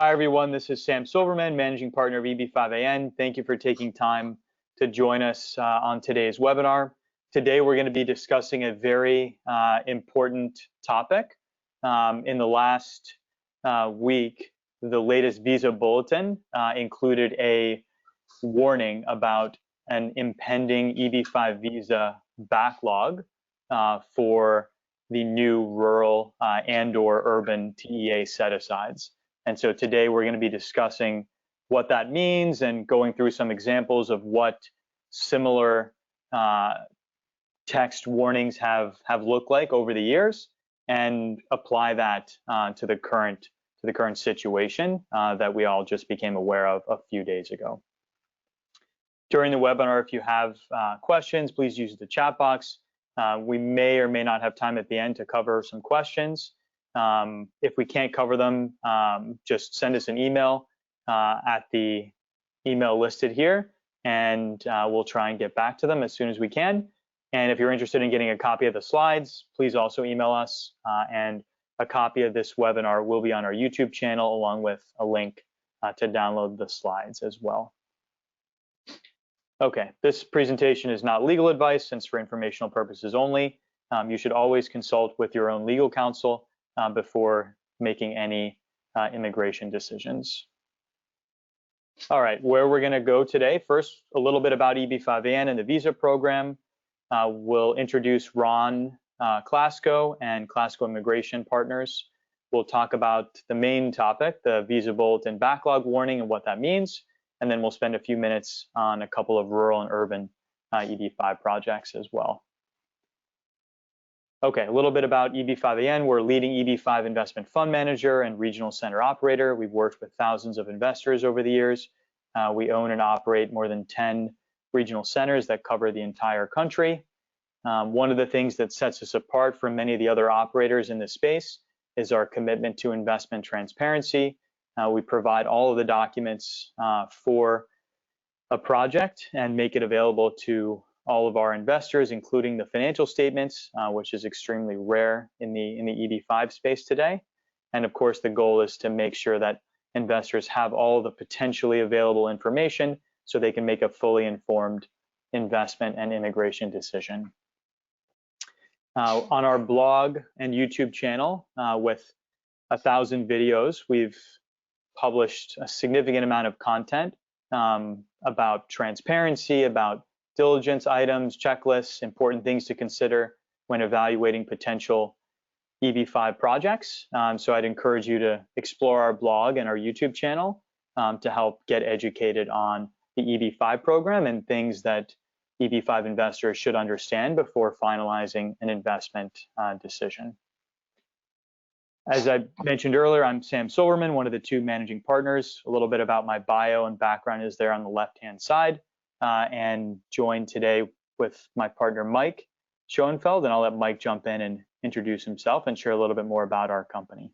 Hi, everyone. This is Sam Silverman, Managing Partner of EB-5AN. Thank you for taking time to join us on today's webinar. Today, we're going to be discussing a very important topic. In the last week, the latest visa bulletin included a warning about an impending EB-5 visa backlog for the new rural and/or urban TEA set-asides. And so today we're going to be discussing what that means and going through some examples of what similar text warnings have looked like over the years, and apply that to the current situation that we all just became aware of a few days ago. During the webinar, if you have questions, please use the chat box. We may or may not have time at the end to cover some questions. If we can't cover them, just send us an email at the email listed here, and we'll try and get back to them as soon as we can. And if you're interested in getting a copy of the slides, please also email us, and a copy of this webinar will be on our YouTube channel, along with a link to download the slides as well. Okay, this presentation is not legal advice, and it's for informational purposes only. You should always consult with your own legal counsel before making any immigration decisions. All right, where we're going to go today. First, a little bit about EB-5AN and the visa program. We'll introduce Ron Klasko and Klasko Immigration Partners. We'll talk about the main topic, the visa bulletin backlog warning and what that means. And then we'll spend a few minutes on a couple of rural and urban EB-5 projects as well. Okay, a little bit about EB-5AN. We're a leading EB-5 investment fund manager and regional center operator. We've worked with thousands of investors over the years. We own and operate more than 10 regional centers that cover the entire country. One of the things that sets us apart from many of the other operators in this space is our commitment to investment transparency. We provide all of the documents for a project and make it available to all of our investors, including the financial statements, which is extremely rare in the EB-5 space today. And of course, the goal is to make sure that investors have all of the potentially available information so they can make a fully informed investment and immigration decision. On our blog and YouTube channel, with 1,000 videos, we've published a significant amount of content about transparency, about diligence items, checklists, important things to consider when evaluating potential EB-5 projects. So I'd encourage you to explore our blog and our YouTube channel to help get educated on the EB-5 program and things that EB-5 investors should understand before finalizing an investment decision. As I mentioned earlier, I'm Sam Silverman, one of the two managing partners. A little bit about my bio and background is there on the left-hand side, and joined today with my partner, Mike Schoenfeld, and I'll let Mike jump in and introduce himself and share a little bit more about our company.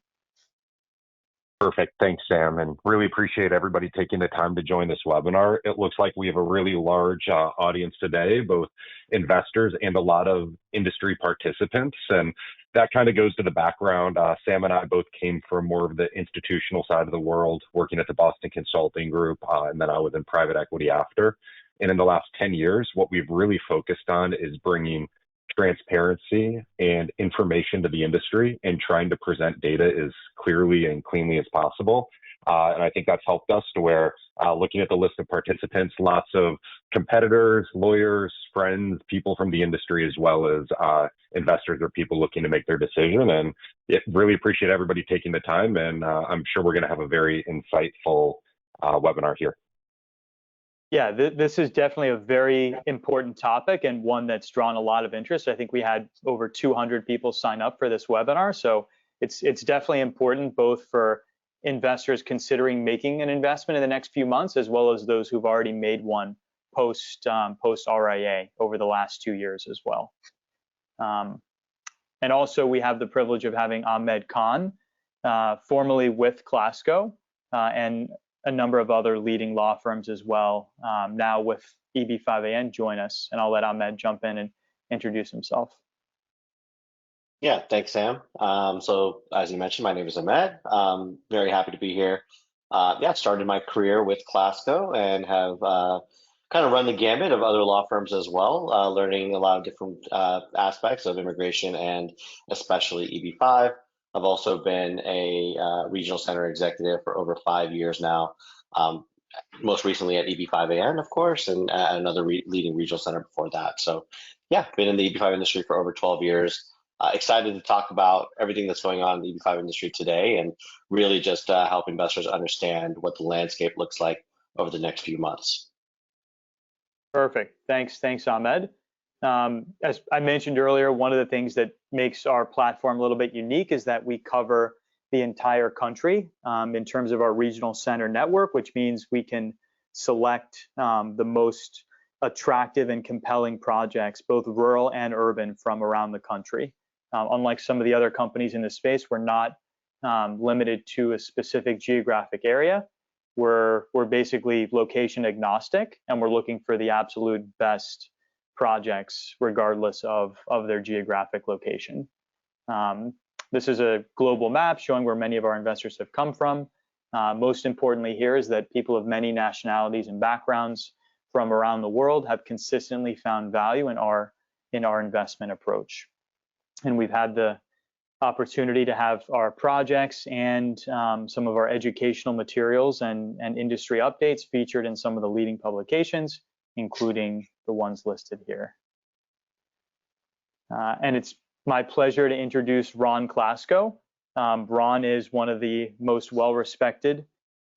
Perfect. Thanks, Sam, and really appreciate everybody taking the time to join this webinar. It looks like we have a really large audience today, both investors and a lot of industry participants, and that kind of goes to the background. Sam and I both came from more of the institutional side of the world, working at the Boston Consulting Group, and then I was in private equity after. And in the last 10 years, what we've really focused on is bringing transparency and information to the industry and trying to present data as clearly and cleanly as possible. And I think that's helped us to where, looking at the list of participants, lots of competitors, lawyers, friends, people from the industry, as well as investors or people looking to make their decision. And really appreciate everybody taking the time. And I'm sure we're going to have a very insightful webinar here. Yeah, this is definitely a very important topic and one that's drawn a lot of interest. I think we had over 200 people sign up for this webinar. So it's definitely important both for investors considering making an investment in the next few months, as well as those who've already made one post RIA over the last 2 years as well. And also we have the privilege of having Ahmed Khan, formerly with Klasko, and a number of other leading law firms as well, now with EB-5AN, join us, and I'll let Ahmed jump in and introduce himself. Yeah, thanks, Sam. So as you mentioned, my name is Ahmed. Very happy to be here. started my career with Clasco and have kind of run the gamut of other law firms as well, learning a lot of different aspects of immigration and especially EB-5. I've also been a regional center executive for over 5 years now, most recently at EB-5AN, of course, and at another leading regional center before that. So yeah, been in the EB-5 industry for over 12 years. Excited to talk about everything that's going on in the EB-5 industry today and really just help investors understand what the landscape looks like over the next few months. Perfect. Thanks, Ahmed. As I mentioned earlier, one of the things that makes our platform a little bit unique is that we cover the entire country in terms of our regional center network, which means we can select the most attractive and compelling projects, both rural and urban, from around the country. Unlike some of the other companies in this space, we're not limited to a specific geographic area. We're basically location agnostic, and we're looking for the absolute best projects regardless of their geographic location. This is a global map showing where many of our investors have come from. Most importantly here is that people of many nationalities and backgrounds from around the world have consistently found value in our investment approach. And we've had the opportunity to have our projects and some of our educational materials and industry updates featured in some of the leading publications, including the ones listed here. And it's my pleasure to introduce Ron Clasco. Ron is one of the most well-respected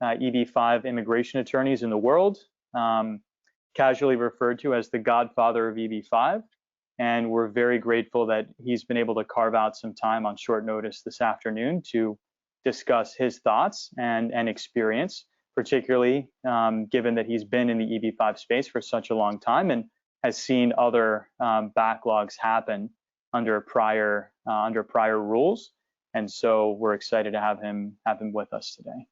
EB-5 immigration attorneys in the world, casually referred to as the godfather of EB-5. And we're very grateful that he's been able to carve out some time on short notice this afternoon to discuss his thoughts and experience, particularly given that he's been in the EB-5 space for such a long time and has seen other backlogs happen under prior rules. And so we're excited to have him with us today.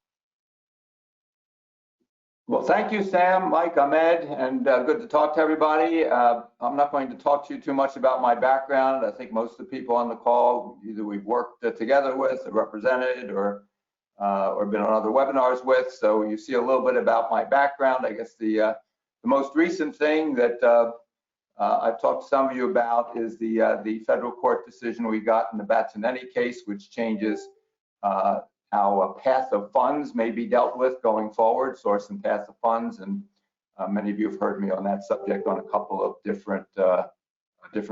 Well, thank you, Sam, Mike, Ahmed, and good to talk to everybody. I'm not going to talk to you too much about my background. I think most of the people on the call, either we've worked together with, or represented, or been on other webinars with. So you see a little bit about my background. I guess the most recent thing that I've talked to some of you about is the federal court decision we got in the Bulletin case, which changes how a path of funds may be dealt with going forward, source and path of funds. And many of you have heard me on that subject on a couple of different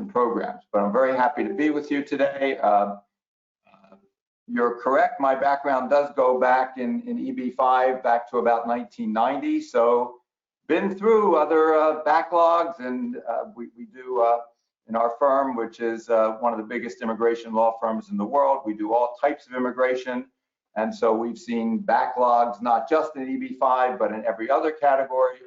programs. But I'm very happy to be with you today. You're correct, my background does go back in EB-5 back to about 1990. So been through other backlogs, and we do in our firm, which is one of the biggest immigration law firms in the world, we do all types of immigration. And so we've seen backlogs, not just in EB-5, but in every other category,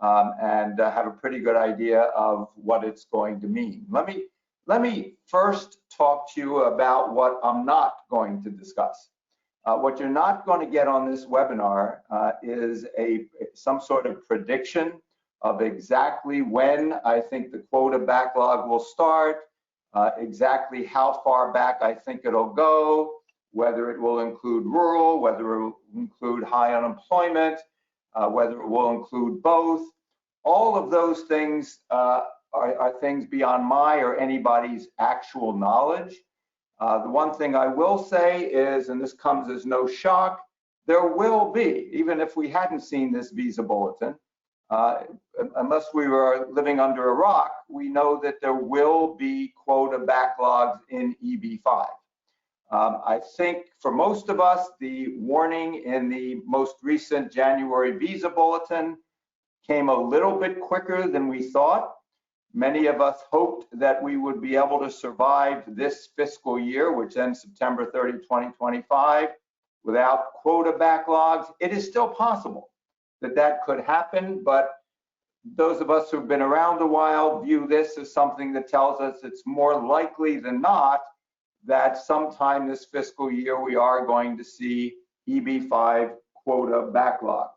and have a pretty good idea of what it's going to mean. Let me first talk to you about what I'm not going to discuss. What you're not going to get on this webinar is some sort of prediction of exactly when I think the quota backlog will start, exactly how far back I think it'll go, whether it will include rural, whether it will include high unemployment, whether it will include both. All of those things are things beyond my or anybody's actual knowledge. The one thing I will say is, and this comes as no shock, there will be, even if we hadn't seen this visa bulletin, unless we were living under a rock, we know that there will be quota backlogs in EB-5. I think for most of us, the warning in the most recent January visa bulletin came a little bit quicker than we thought. Many of us hoped that we would be able to survive this fiscal year, which ends September 30, 2025, without quota backlogs. It is still possible that that could happen, but those of us who've been around a while view this as something that tells us it's more likely than not that sometime this fiscal year we are going to see EB-5 quota backlogs.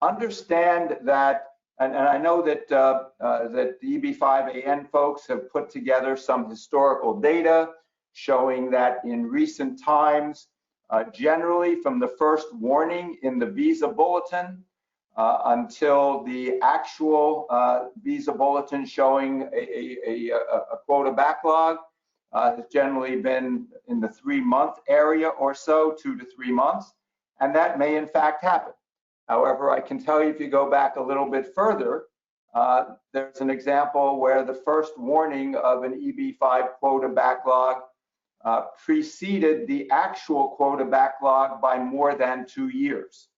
Understand that, and I know that that the EB-5AN folks have put together some historical data showing that in recent times generally from the first warning in the visa bulletin until the actual visa bulletin showing a quota backlog has generally been in the 3-month area or so, 2 to 3 months, and that may in fact happen. However, I can tell you if you go back a little bit further, there's an example where the first warning of an EB-5 quota backlog preceded the actual quota backlog by more than 2 years.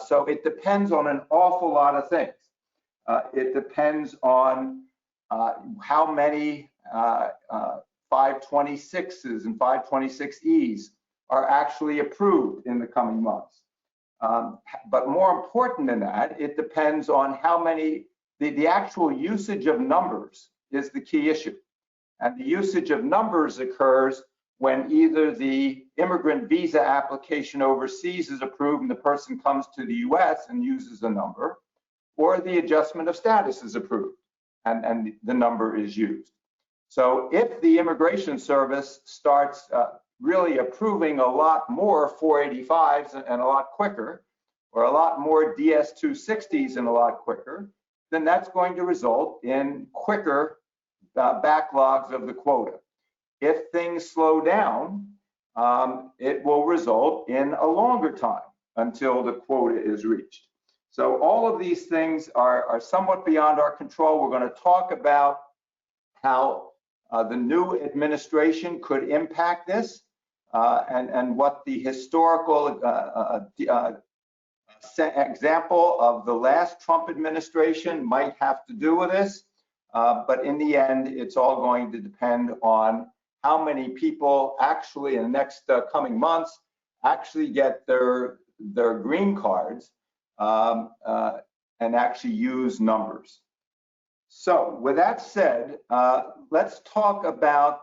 So it depends on an awful lot of things. It depends on how many 526s and 526Es are actually approved in the coming months. But more important than that, it depends on how many, the actual usage of numbers is the key issue. And the usage of numbers occurs when either the immigrant visa application overseas is approved and the person comes to the US and uses a number, or the adjustment of status is approved and the number is used. So if the Immigration Service starts really approving a lot more 485s and a lot quicker, or a lot more DS-260s and a lot quicker, then that's going to result in quicker backlogs of the quota. If things slow down, it will result in a longer time until the quota is reached. So all of these things are somewhat beyond our control. We're going to talk about how the new administration could impact this and what the historical example of the last Trump administration might have to do with this. But in the end, it's all going to depend on how many people actually in the next coming months actually get their green cards and actually use numbers. So with that said, let's talk about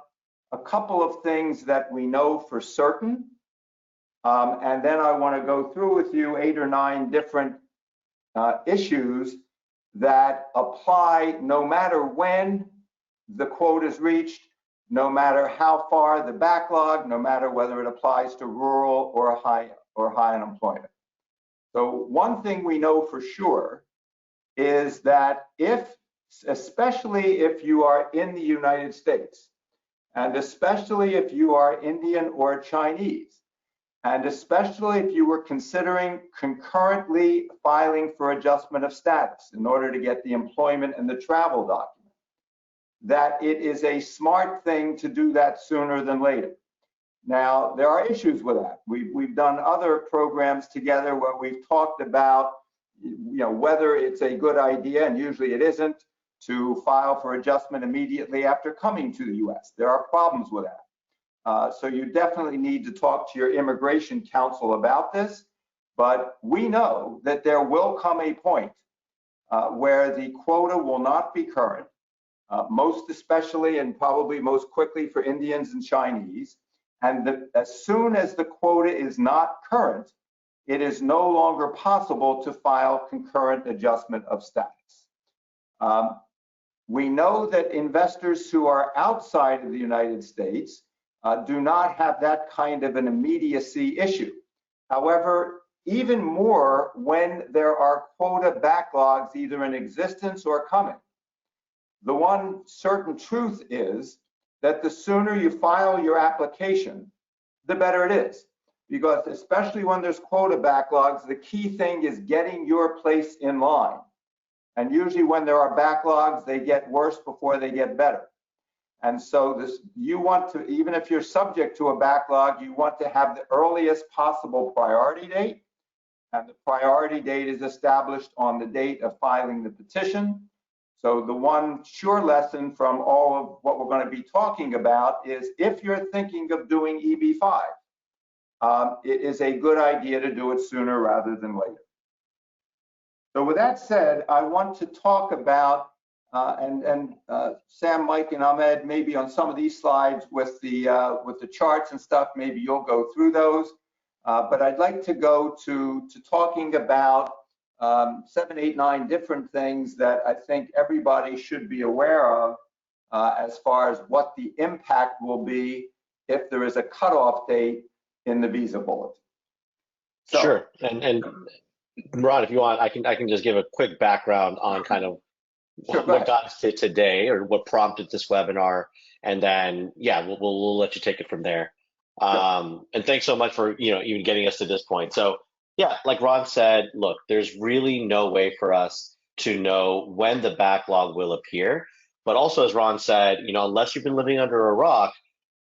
a couple of things that we know for certain. And then I want to go through with you 8 or 9 different issues that apply no matter when the quota is reached, no matter how far the backlog, no matter whether it applies to rural or high unemployment. So one thing we know for sure is that especially if you are in the United States, and especially if you are Indian or Chinese, and especially if you were considering concurrently filing for adjustment of status in order to get the employment and the travel document, that it is a smart thing to do that sooner than later. Now, there are issues with that. We've done other programs together where we've talked about, whether it's a good idea, and usually it isn't, to file for adjustment immediately after coming to the US. There are problems with that. So you definitely need to talk to your immigration counsel about this, but we know that there will come a point where the quota will not be current, most especially and probably most quickly for Indians and Chinese. And as soon as the quota is not current, it is no longer possible to file concurrent adjustment of status. We know that investors who are outside of the United States do not have that kind of an immediacy issue. However, even more when there are quota backlogs either in existence or coming. The one certain truth is that the sooner you file your application, the better it is. Because especially when there's quota backlogs, the key thing is getting your place in line. And usually when there are backlogs, they get worse before they get better. And so you want to, even if you're subject to a backlog, you want to have the earliest possible priority date. And the priority date is established on the date of filing the petition. So the one sure lesson from all of what we're going to be talking about is if you're thinking of doing EB-5, it is a good idea to do it sooner rather than later. So with that said, I want to talk about, Sam, Mike, and Ahmed, maybe on some of these slides with the charts and stuff, maybe you'll go through those. But I'd like to go to talking about 7, 8, 9 different things that I think everybody should be aware of as far as what the impact will be if there is a cutoff date in the visa bulletin. So, Sure. And Ron, if you want, I can just give a quick background on kind of sure, go what ahead. got us to today or what prompted this webinar, and then yeah, we'll let you take it from there. And thanks so much for even getting us to this point. So yeah, like Ron said, look, there's really no way for us to know when the backlog will appear. But also, as Ron said, unless you've been living under a rock,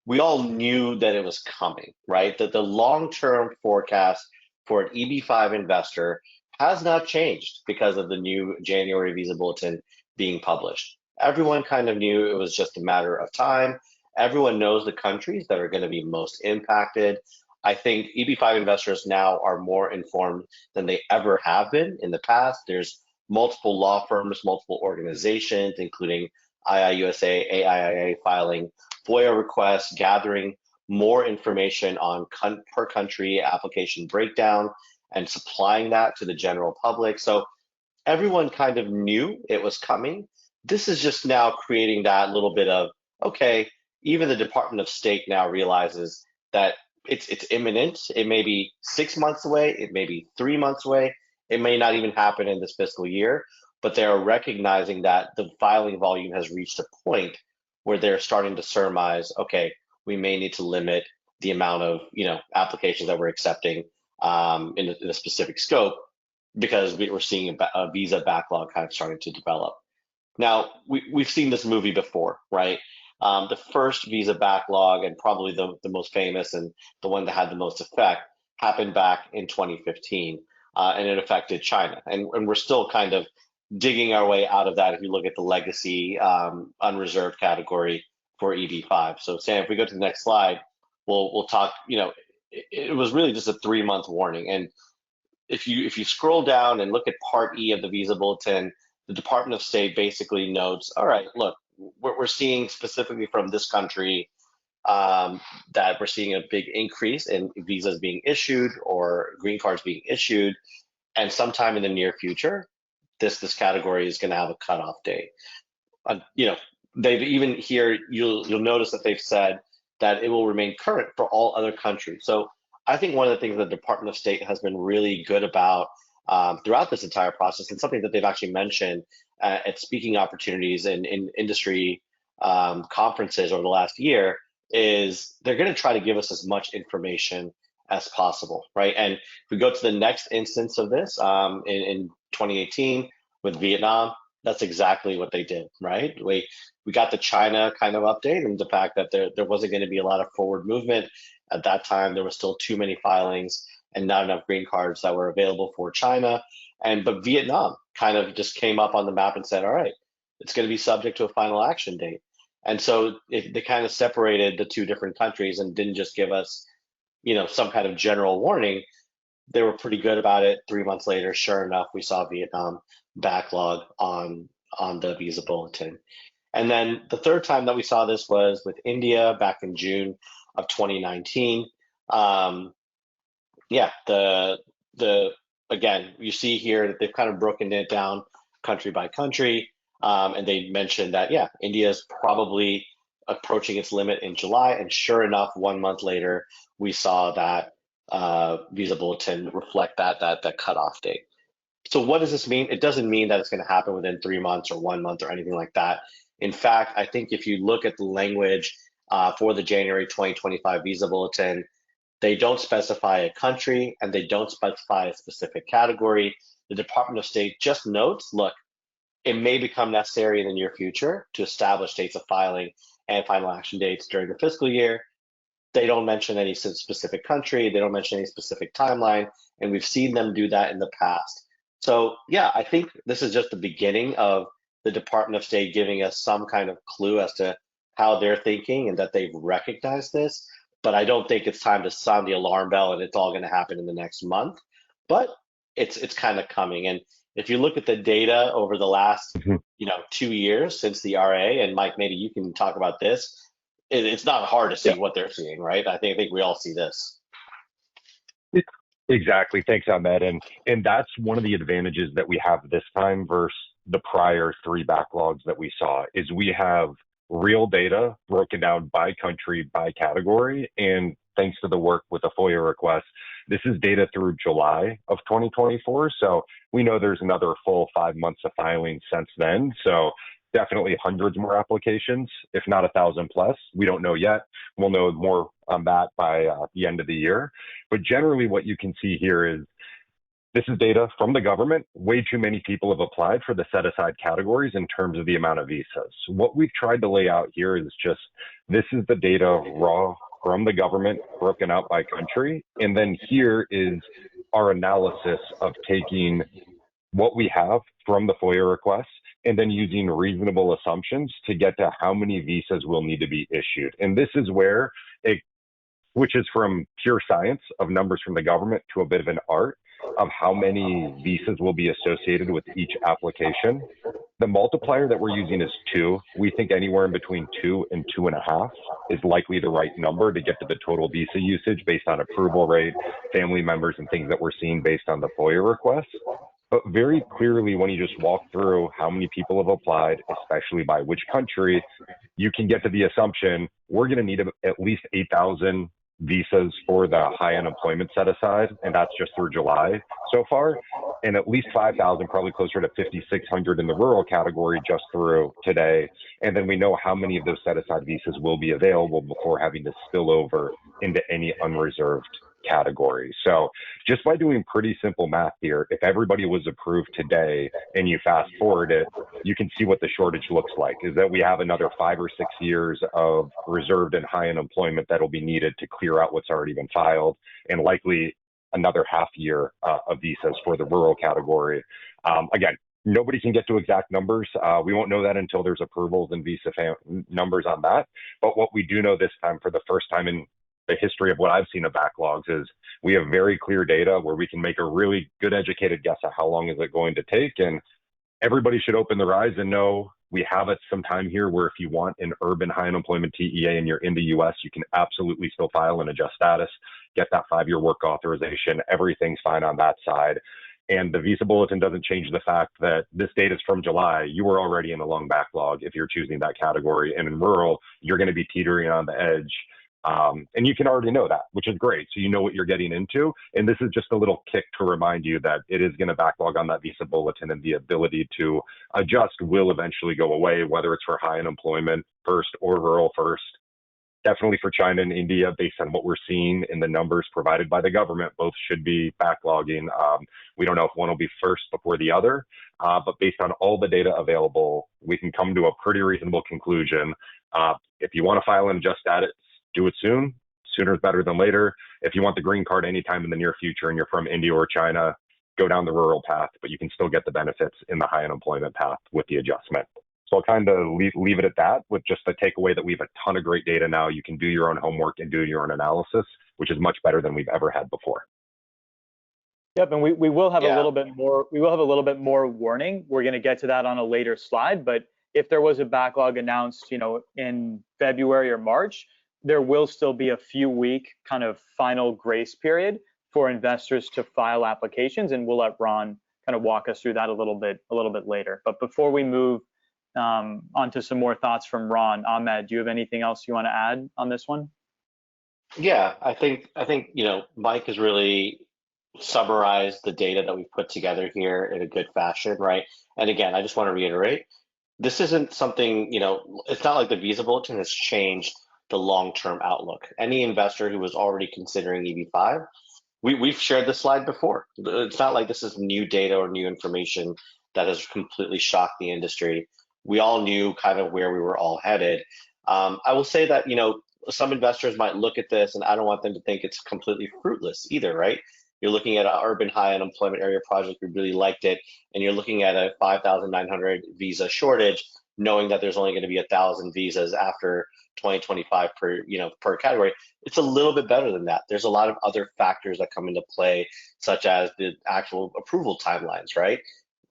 we all knew that it was coming, right? That the long-term forecast for an EB-5 investor has not changed because of the new January Visa Bulletin being published. Everyone kind of knew it was just a matter of time. Everyone knows the countries that are going to be most impacted. I think EB-5 investors now are more informed than they ever have been in the past. There's multiple law firms, multiple organizations, including IIUSA, AIIA filing FOIA requests, gathering more information on per country application breakdown and supplying that to the general public. So everyone kind of knew it was coming. This is just now creating that little bit of, okay, even the Department of State now realizes that it's imminent. It may be 6 months away. It may be 3 months away. It may not even happen in this fiscal year, but they are recognizing that the filing volume has reached a point where they're starting to surmise, okay, we may need to limit the amount of applications that we're accepting in a specific scope, because we're seeing a visa backlog kind of starting to develop. Now, we've seen this movie before, right? The first visa backlog, and probably the most famous and the one that had the most effect, happened back in 2015, and it affected China. And we're still kind of digging our way out of that if you look at the legacy unreserved category for EB-5. So Sam, if we go to the next slide, we'll talk, it was really just a 3-month warning. And if you scroll down and look at Part E of the Visa Bulletin, the Department of State basically notes, all right, look, we're seeing specifically from this country that we're seeing a big increase in visas being issued or green cards being issued, and sometime in the near future, this category is going to have a cutoff date. They've even here, you'll notice that they've said that it will remain current for all other countries. So I think one of the things that the Department of State has been really good about throughout this entire process, and something that they've actually mentioned at speaking opportunities in industry conferences over the last year, is they're going to try to give us as much information as possible, right? And if we go to the next instance of this in 2018 with Vietnam, that's exactly what they did, right? We got the China kind of update, and the fact that there wasn't going to be a lot of forward movement. At that time, there were still too many filings and not enough green cards that were available for China. But Vietnam kind of just came up on the map and said, all right, it's going to be subject to a final action date. And so they kind of separated the two different countries and didn't just give us, some kind of general warning. They were pretty good about it. 3 months later, sure enough, we saw Vietnam backlog on the visa bulletin. And then the third time that we saw this was with India back in June of 2019. Again, you see here that they've kind of broken it down country by country, and they mentioned that India is probably approaching its limit in July, and sure enough, 1 month later, we saw that visa bulletin reflect that cutoff date. So what does this mean? It doesn't mean that it's going to happen within 3 months or 1 month or anything like that. In fact, I think if you look at the language for the January 2025 visa bulletin, they don't specify a country and they don't specify a specific category. The Department of State just notes, look, it may become necessary in the near future to establish dates of filing and final action dates during the fiscal year. They don't mention any specific country. They don't mention any specific timeline. And we've seen them do that in the past. So I think this is just the beginning of the Department of State giving us some kind of clue as to how they're thinking and that they've recognized this. But I don't think it's time to sound the alarm bell and it's all going to happen in the next month. But it's kind of coming. And if you look at the data over the last 2 years since the RA, and Mike, maybe you can talk about this, it's not hard to see what they're seeing, right? I think we all see this. Exactly. Thanks, Ahmed. And that's one of the advantages that we have this time versus the prior 3 backlogs that we saw, is we have real data broken down by country, by category. And thanks to the work with the FOIA request, this is data through July of 2024. So we know there's another full 5 months of filing since then. So definitely hundreds more applications, if not 1,000 plus. We don't know yet. We'll know more on that by the end of the year. But generally what you can see here is this is data from the government. Way too many people have applied for the set aside categories in terms of the amount of visas. What we've tried to lay out here is just, this is the data raw from the government broken out by country. And then here is our analysis of taking what we have from the FOIA requests and then using reasonable assumptions to get to how many visas will need to be issued. And this is where it switches from pure science of numbers from the government to a bit of an art of how many visas will be associated with each application. The multiplier that we're using is 2. We think anywhere in between 2 and 2.5 is likely the right number to get to the total visa usage based on approval rate, family members, and things that we're seeing based on the FOIA requests. But very clearly, when you just walk through how many people have applied, especially by which country, you can get to the assumption we're going to need at least 8,000 visas for the high unemployment set aside, and that's just through July so far, and at least 5,000, probably closer to 5,600 in the rural category just through today. And then we know how many of those set aside visas will be available before having to spill over into any unreserved category. So just by doing pretty simple math here, if everybody was approved today and you fast forward it, you can see what the shortage looks like, is that we have another 5 or 6 years of reserved and high unemployment that'll be needed to clear out what's already been filed, and likely another half year of visas for the rural category. Again, nobody can get to exact numbers. We won't know that until there's approvals and visa numbers on that. But what we do know this time, for the first time in the history of what I've seen of backlogs, is we have very clear data where we can make a really good educated guess at how long is it going to take. And everybody should open their eyes and know we have it some time here where if you want an urban high unemployment TEA and you're in the US, you can absolutely still file and adjust status, get that 5-year work authorization. Everything's fine on that side. And the visa bulletin doesn't change the fact that this data is from July. You were already in a long backlog if you're choosing that category. And in rural, you're going to be teetering on the edge. And you can already know that, which is great. So you know what you're getting into. And this is just a little kick to remind you that it is going to backlog on that visa bulletin, and the ability to adjust will eventually go away, whether it's for high unemployment first or rural first. Definitely for China and India, based on what we're seeing in the numbers provided by the government, both should be backlogging. We don't know if one will be first before the other, but based on all the data available, we can come to a pretty reasonable conclusion. If you want to file and adjust status, do it soon. Sooner is better than later. If you want the green card anytime in the near future and you're from India or China, go down the rural path, but you can still get the benefits in the high unemployment path with the adjustment. So I'll kind of leave it at that, with just the takeaway that we have a ton of great data now. You can do your own homework and do your own analysis, which is much better than we've ever had before. Yep, and we will have a little bit more. We will have a little bit more warning. We're going to get to that on a later slide. But if there was a backlog announced, in February or March, there will still be a few week kind of final grace period for investors to file applications, and we'll let Ron kind of walk us through that a little bit later. But before we move onto some more thoughts from Ron, Ahmed, do you have anything else you want to add on this one? Yeah, I think Mike has really summarized the data that we've put together here in a good fashion, right? And again, I just want to reiterate, this isn't something, it's not like the visa bulletin has changed the long-term outlook. Any investor who was already considering EB-5, we've shared this slide before. It's not like this is new data or new information that has completely shocked the industry. We all knew kind of where we were all headed. I will say that, some investors might look at this, and I don't want them to think it's completely fruitless either, right? You're looking at an urban high unemployment area project, we really liked it, and you're looking at a 5,900 visa shortage, knowing that there's only going to be 1,000 visas after 2025 per category. It's a little bit better than that. There's a lot of other factors that come into play, such as the actual approval timelines, right?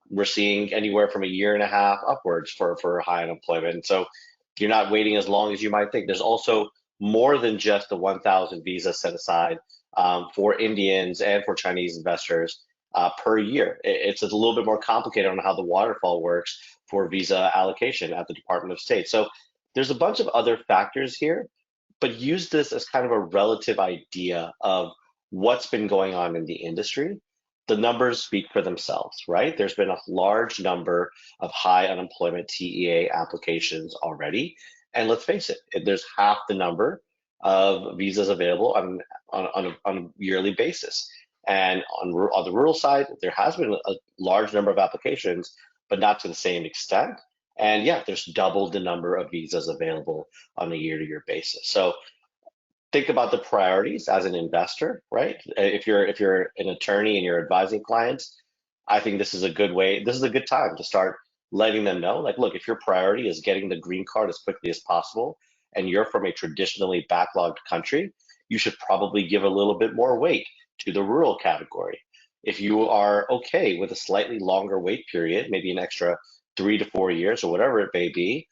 We're seeing anywhere from 1.5 years upwards for high unemployment. So you're not waiting as long as you might think. There's also more than just the 1,000 visas set aside for Indians and for Chinese investors per year. It's a little bit more complicated on how the waterfall works for visa allocation at the Department of State. So There's a bunch of other factors here, but use this as kind of a relative idea of what's been going on in the industry. The numbers speak for themselves, right? There's been a large number of high unemployment TEA applications already. And let's face it, there's half the number of visas available on a yearly basis. And on the rural side, there has been a large number of applications, but not to the same extent. And yeah, there's double the number of visas available on a year-to-year basis. So think about the priorities as an investor, right? If you're an attorney and you're advising clients, I think this is a good way. This is a good time to start letting them know, like, look, if your priority is getting the green card as quickly as possible, and you're from a traditionally backlogged country, you should probably give a little bit more weight to the rural category. If you are okay with a slightly longer wait period, maybe an extra 3 to 4 years or whatever it may be,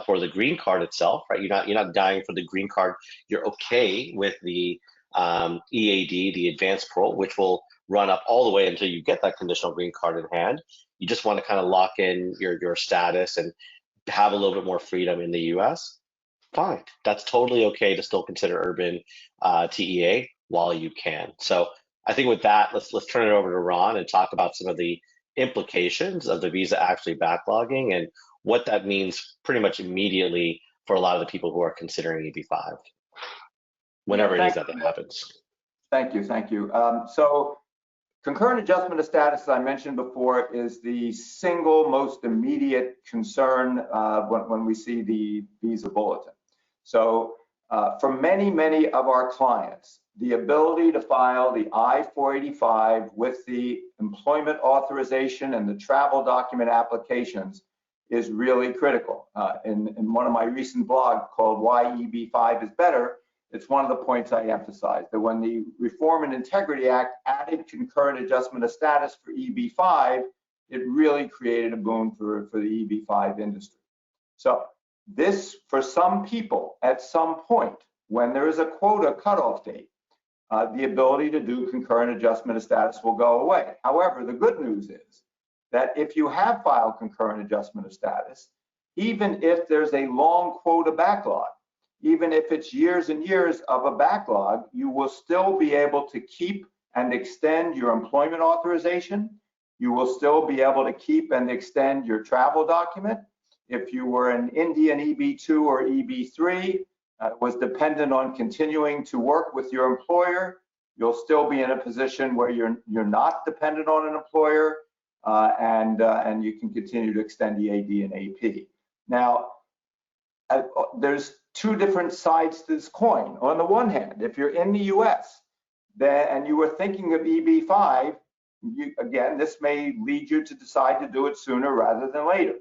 for the green card itself, right? You're not dying for the green card. You're okay with the EAD, the advanced parole, which will run up all the way until you get that conditional green card in hand. You just want to kind of lock in your status and have a little bit more freedom in the U.S. Fine, that's totally okay to still consider urban TEA while you can. So I think with that, let's turn it over to Ron and talk about some of the implications of the visa actually backlogging and what that means pretty much immediately for a lot of the people who are considering EB-5, whenever it is that happens. Thank you. So concurrent adjustment of status, as I mentioned before, is the single most immediate concern when we see the visa bulletin. So for many of our clients, the ability to file the I-485 with the employment authorization and the travel document applications is really critical. In one of my recent blogs called Why EB-5 is Better, it's one of the points I emphasize, that when the Reform and Integrity Act added concurrent adjustment of status for EB-5, it really created a boom for the EB-5 industry. So this, for some people, at some point, when there is a quota cutoff date, the ability to do concurrent adjustment of status will go away. However, the good news is that if you have filed concurrent adjustment of status, even if there's a long quota backlog, even if it's years and years of a backlog, you will still be able to keep and extend your employment authorization. You will still be able to keep and extend your travel document. If you were an Indian EB-2 or EB-3, was dependent on continuing to work with your employer, you'll still be in a position where you're not dependent on an employer, and you can continue to extend EAD and AP. Now, there's two different sides to this coin. On the one hand, if you're in the US and you were thinking of EB-5, again, this may lead you to decide to do it sooner rather than later.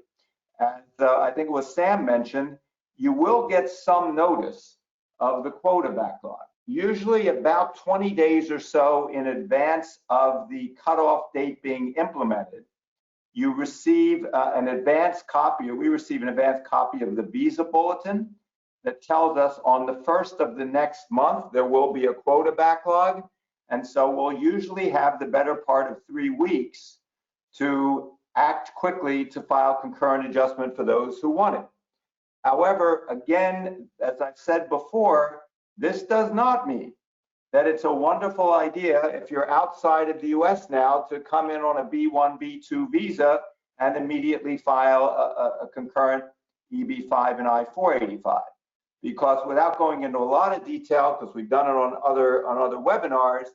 And I think it was Sam mentioned, you will get some notice of the quota backlog, usually about 20 days or so in advance of the cutoff date being implemented. You receive an advance copy, or we receive an advance copy of the visa bulletin that tells us on the 1st of the next month there will be a quota backlog. And so we'll usually have the better part of 3 weeks to act quickly to file concurrent adjustment for those who want it. However, again, as I've said before, this does not mean that it's a wonderful idea if you're outside of the US now to come in on a B1, B2 visa and immediately file a concurrent EB-5 and I-485. Because without going into a lot of detail, because we've done it on other webinars,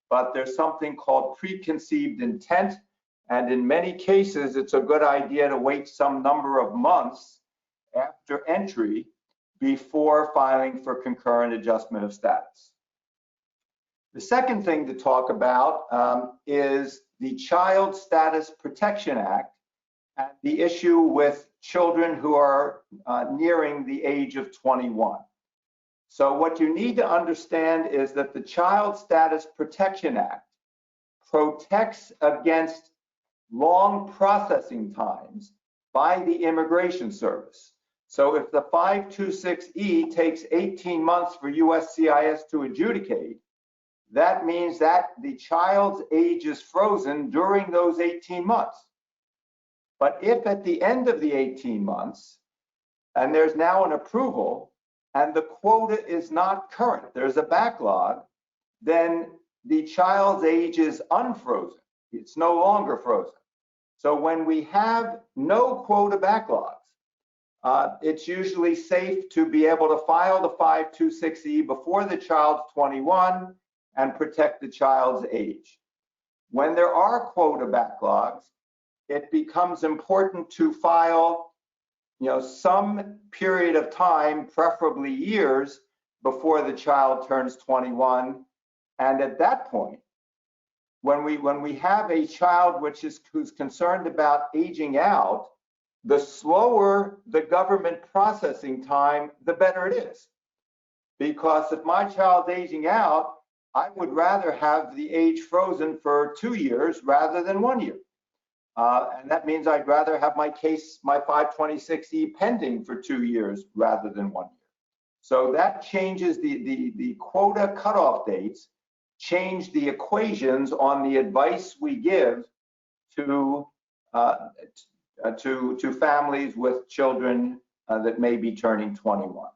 but there's something called preconceived intent. And in many cases, it's a good idea to wait some number of months after entry before filing for concurrent adjustment of status. The second thing to talk about is the Child Status Protection Act and the issue with children who are nearing the age of 21. So what you need to understand is that the Child Status Protection Act protects against long processing times by the Immigration Service. So if the 526E takes 18 months for USCIS to adjudicate, that means that the child's age is frozen during those 18 months. But if at the end of the 18 months, and there's now an approval, and the quota is not current, there's a backlog, then the child's age is unfrozen. It's no longer frozen. So when we have no quota backlogs, it's usually safe to be able to file the 526E before the child's 21 and protect the child's age. When there are quota backlogs, it becomes important to file, some period of time, preferably years, before the child turns 21. And at that point, when we have a child who's concerned about aging out, the slower the government processing time, the better it is. Because if my child's aging out, I would rather have the age frozen for 2 years rather than 1 year. And that means I'd rather have my 526E pending for 2 years rather than 1 year. So that changes the quota cutoff dates, change the equations on the advice we give to families with children that may be turning 21.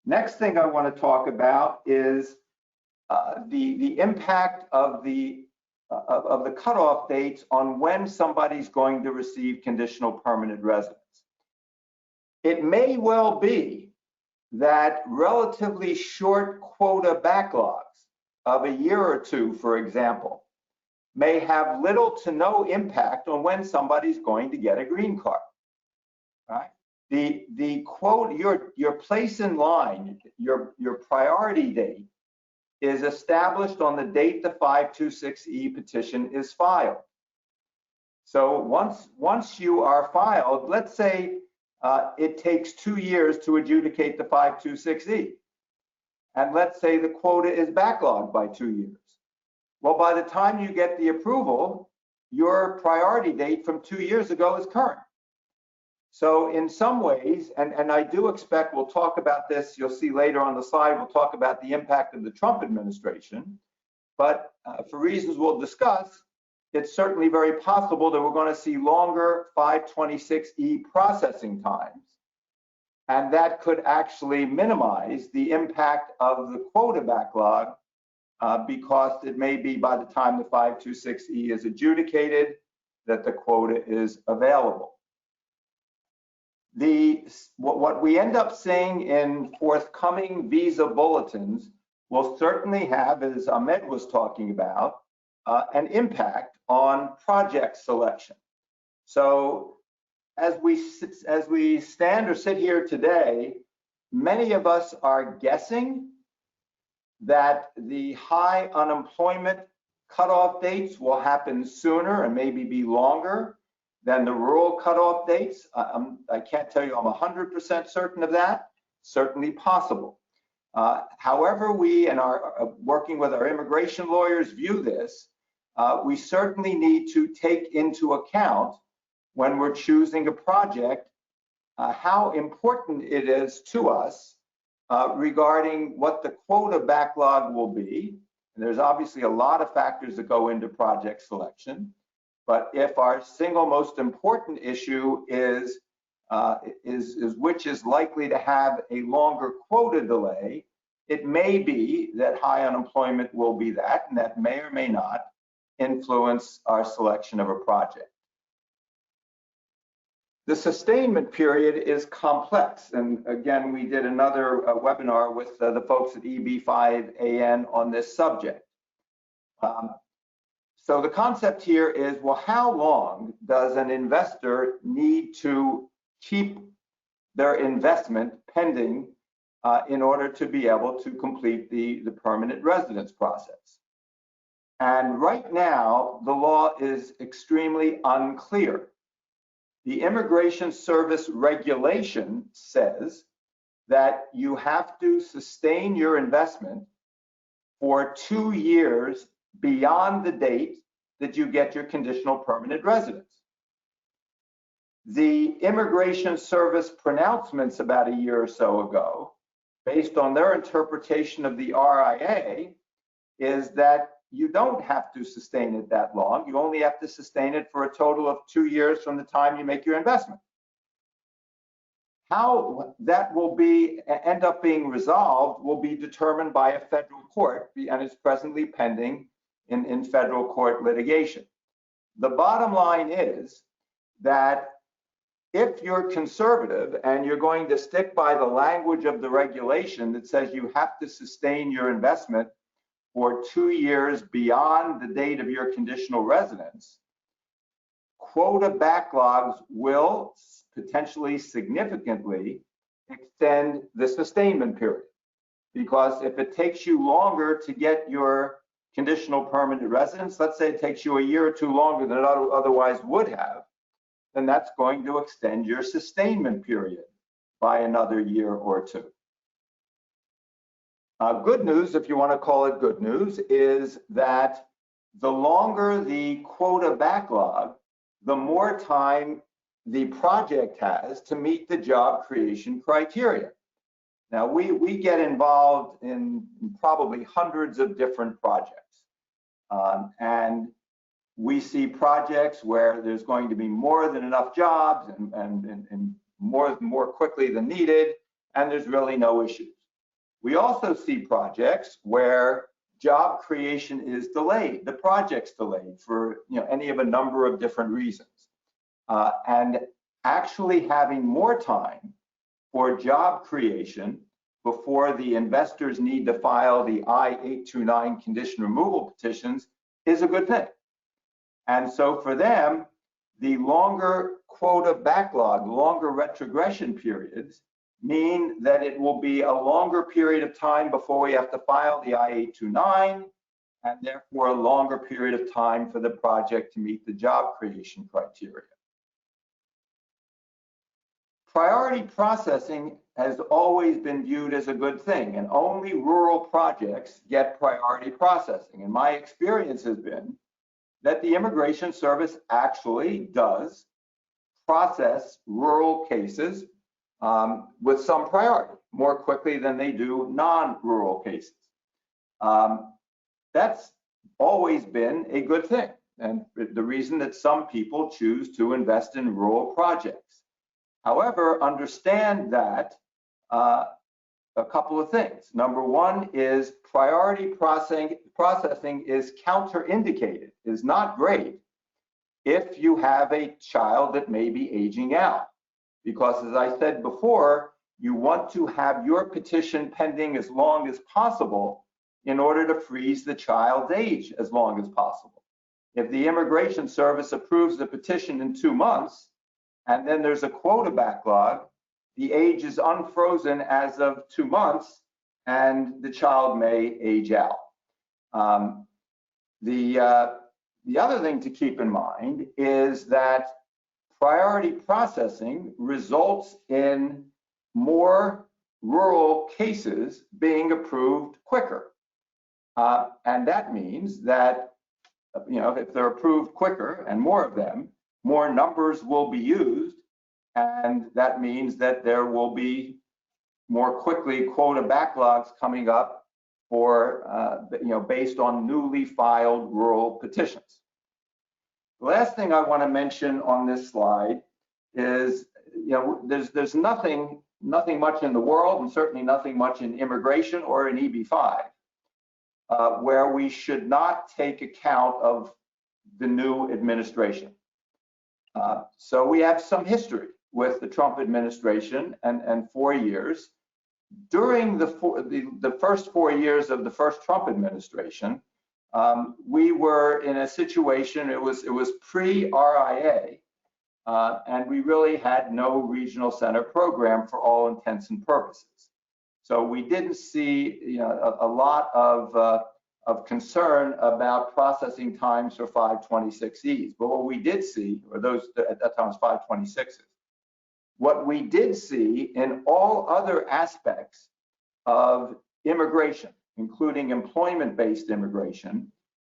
Next thing I want to talk about is the impact of the cutoff dates on when somebody's going to receive conditional permanent residence. It may well be that relatively short quota backlogs of a year or two, for example, may have little to no impact on when somebody's going to get a green card. Right? The quote, your place in line, your priority date is established on the date the 526E petition is filed. So once you are filed, let's say it takes 2 years to adjudicate the 526E, and let's say the quota is backlogged by 2 years. Well, by the time you get the approval, your priority date from 2 years ago is current. So in some ways, and I do expect we'll talk about this, you'll see later on the slide, we'll talk about the impact of the Trump administration, but for reasons we'll discuss, it's certainly very possible that we're going to see longer 526E processing times, and that could actually minimize the impact of the quota backlog because it may be by the time the 526E is adjudicated that the quota is available. What we end up seeing in forthcoming visa bulletins will certainly have, as Ahmed was talking about, an impact on project selection. So as we stand or sit here today, many of us are guessing that the high unemployment cutoff dates will happen sooner and maybe be longer than the rural cutoff dates. I can't tell you I'm 100% certain of that, certainly possible. However we and our working with our immigration lawyers view this, we certainly need to take into account when we're choosing a project how important it is to us regarding what the quota backlog will be. And there's obviously a lot of factors that go into project selection. But if our single most important issue is which is likely to have a longer quota delay, it may be that high unemployment will be that, and that may or may not influence our selection of a project. The sustainment period is complex, and again, we did another webinar with the folks at EB-5 on this subject. So the concept here is, well, how long does an investor need to keep their investment pending in order to be able to complete the permanent residence process? And right now, the law is extremely unclear. The Immigration Service regulation says that you have to sustain your investment for 2 years beyond the date that you get your conditional permanent residence. The Immigration Service pronouncements about a year or so ago, based on their interpretation of the RIA, is that you don't have to sustain it that long. You only have to sustain it for a total of 2 years from the time you make your investment. How that will end up being resolved will be determined by a federal court, and is presently pending in federal court litigation. The bottom line is that if you're conservative and you're going to stick by the language of the regulation that says you have to sustain your investment for 2 years beyond the date of your conditional residence, quota backlogs will potentially significantly extend the sustainment period. Because if it takes you longer to get your conditional permanent residence, let's say it takes you a year or two longer than it otherwise would have, then that's going to extend your sustainment period by another year or two. Good news, if you want to call it good news, is that the longer the quota backlog, the more time the project has to meet the job creation criteria. Now, we get involved in probably hundreds of different projects. And we see projects where there's going to be more than enough jobs and more quickly than needed, and there's really no issues. We also see projects where job creation is delayed, the project's delayed for any of a number of different reasons. And actually having more time for job creation before the investors need to file the I-829 condition removal petitions is a good thing. And so for them, the longer quota backlog, longer retrogression periods mean that it will be a longer period of time before we have to file the I-829, and therefore a longer period of time for the project to meet the job creation criteria. Priority processing has always been viewed as a good thing, and only rural projects get priority processing. And my experience has been that the Immigration Service actually does process rural cases with some priority, more quickly than they do non-rural cases. That's always been a good thing, and the reason that some people choose to invest in rural projects. However, understand that a couple of things. Number one is priority processing is counterindicated, is not great if you have a child that may be aging out. Because as I said before, you want to have your petition pending as long as possible in order to freeze the child's age as long as possible. If the Immigration Service approves the petition in 2 months, and then there's a quota backlog, the age is unfrozen as of 2 months, and the child may age out. The other thing to keep in mind is that priority processing results in more rural cases being approved quicker. And that means that, if they're approved quicker and more of them, more numbers will be used, and that means that there will be more quickly quota backlogs coming up for, based on newly filed rural petitions. The last thing I want to mention on this slide is, there's nothing much in the world, and certainly nothing much in immigration or in EB-5, where we should not take account of the new administration. So we have some history with the Trump administration and 4 years. During the first 4 years of the first Trump administration, we were in a situation, it was pre-RIA, and we really had no regional center program for all intents and purposes. So we didn't see a lot of concern about processing times for 526Es. But what we did see, or those at that time was 526s, what we did see in all other aspects of immigration, including employment-based immigration,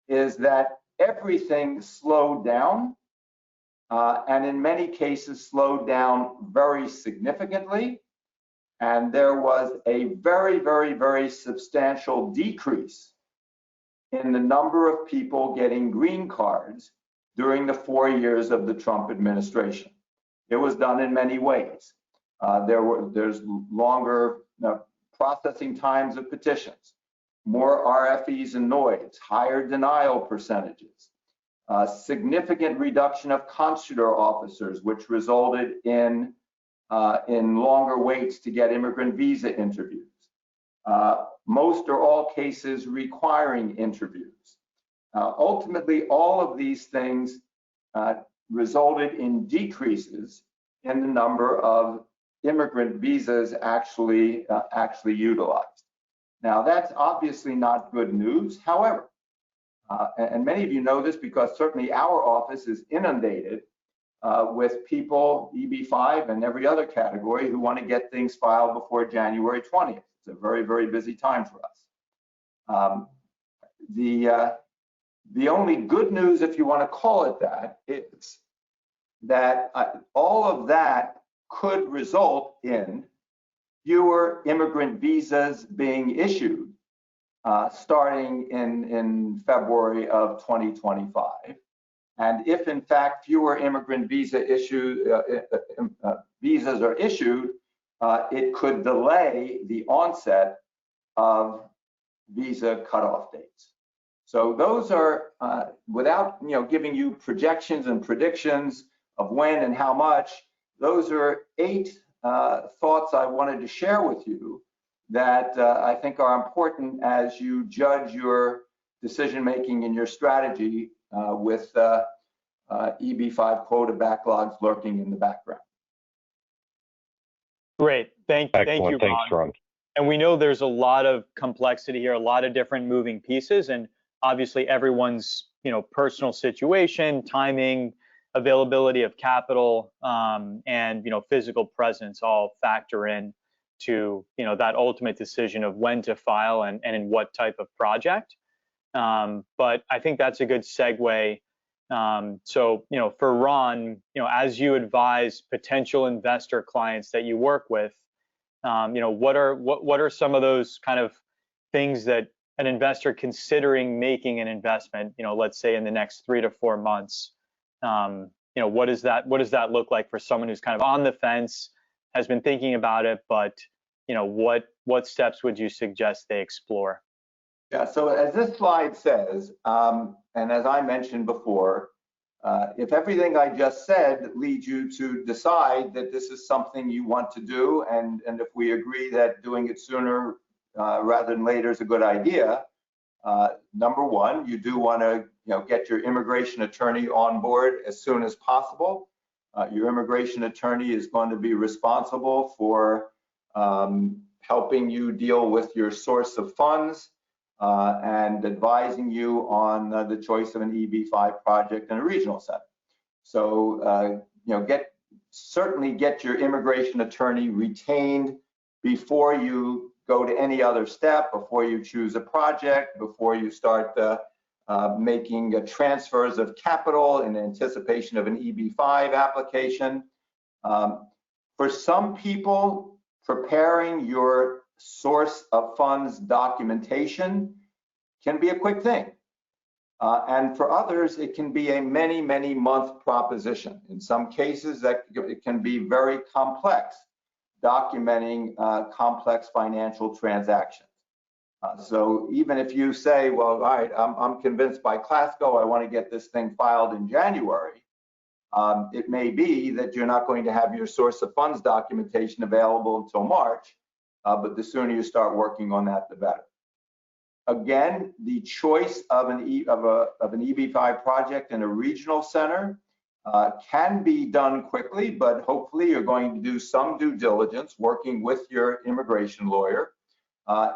is that everything slowed down, and in many cases slowed down very significantly. And there was a very, very, very substantial decrease in the number of people getting green cards during the 4 years of the Trump administration. It was done in many ways. There's longer processing times of petitions, more RFEs and NOIDs, higher denial percentages, significant reduction of consular officers, which resulted in longer waits to get immigrant visa interviews. Most or all cases requiring interviews. Ultimately, all of these things resulted in decreases in the number of immigrant visas actually utilized. Now, that's obviously not good news. However, and many of you know this because certainly our office is inundated with people, EB-5 and every other category, who want to get things filed before January 20th. It's a very, very busy time for us. The only good news, if you want to call it that, is that all of that could result in fewer immigrant visas being issued starting in February of 2025. And if in fact fewer immigrant visas are issued, it could delay the onset of visa cutoff dates. So those are, without giving you projections and predictions of when and how much, those are 8 thoughts I wanted to share with you that I think are important as you judge your decision making and your strategy with EB-5 quota backlogs lurking in the background. Great, thank you, Ron. Thanks, Ron. And we know there's a lot of complexity here, a lot of different moving pieces, and obviously everyone's personal situation, timing, availability of capital, and physical presence all factor in to that ultimate decision of when to file and in what type of project. But I think that's a good segue. So for Ron, as you advise potential investor clients that you work with, what are some of those kind of things that an investor considering making an investment, let's say in the next 3 to 4 months, what does that look like for someone who's kind of on the fence, has been thinking about it, but what steps would you suggest they explore? Yeah, so as this slide says, and as I mentioned before, if everything I just said leads you to decide that this is something you want to do, and if we agree that doing it sooner rather than later is a good idea, number one, you do want to get your immigration attorney on board as soon as possible. Your immigration attorney is going to be responsible for helping you deal with your source of funds and advising you on the choice of an EB-5 project and a regional center. So certainly get your immigration attorney retained before you go to any other step, before you choose a project, before you start making transfers of capital in anticipation of an EB-5 application. For some people, preparing your source of funds documentation can be a quick thing. And for others, it can be a many month proposition. In some cases, it can be very complex, documenting complex financial transactions. So even if you say, well, all right, I'm convinced by Clasco, I want to get this thing filed in January, it may be that you're not going to have your source of funds documentation available until March, but the sooner you start working on that, the better. Again, the choice of an EB-5 project in a regional center can be done quickly, but hopefully you're going to do some due diligence working with your immigration lawyer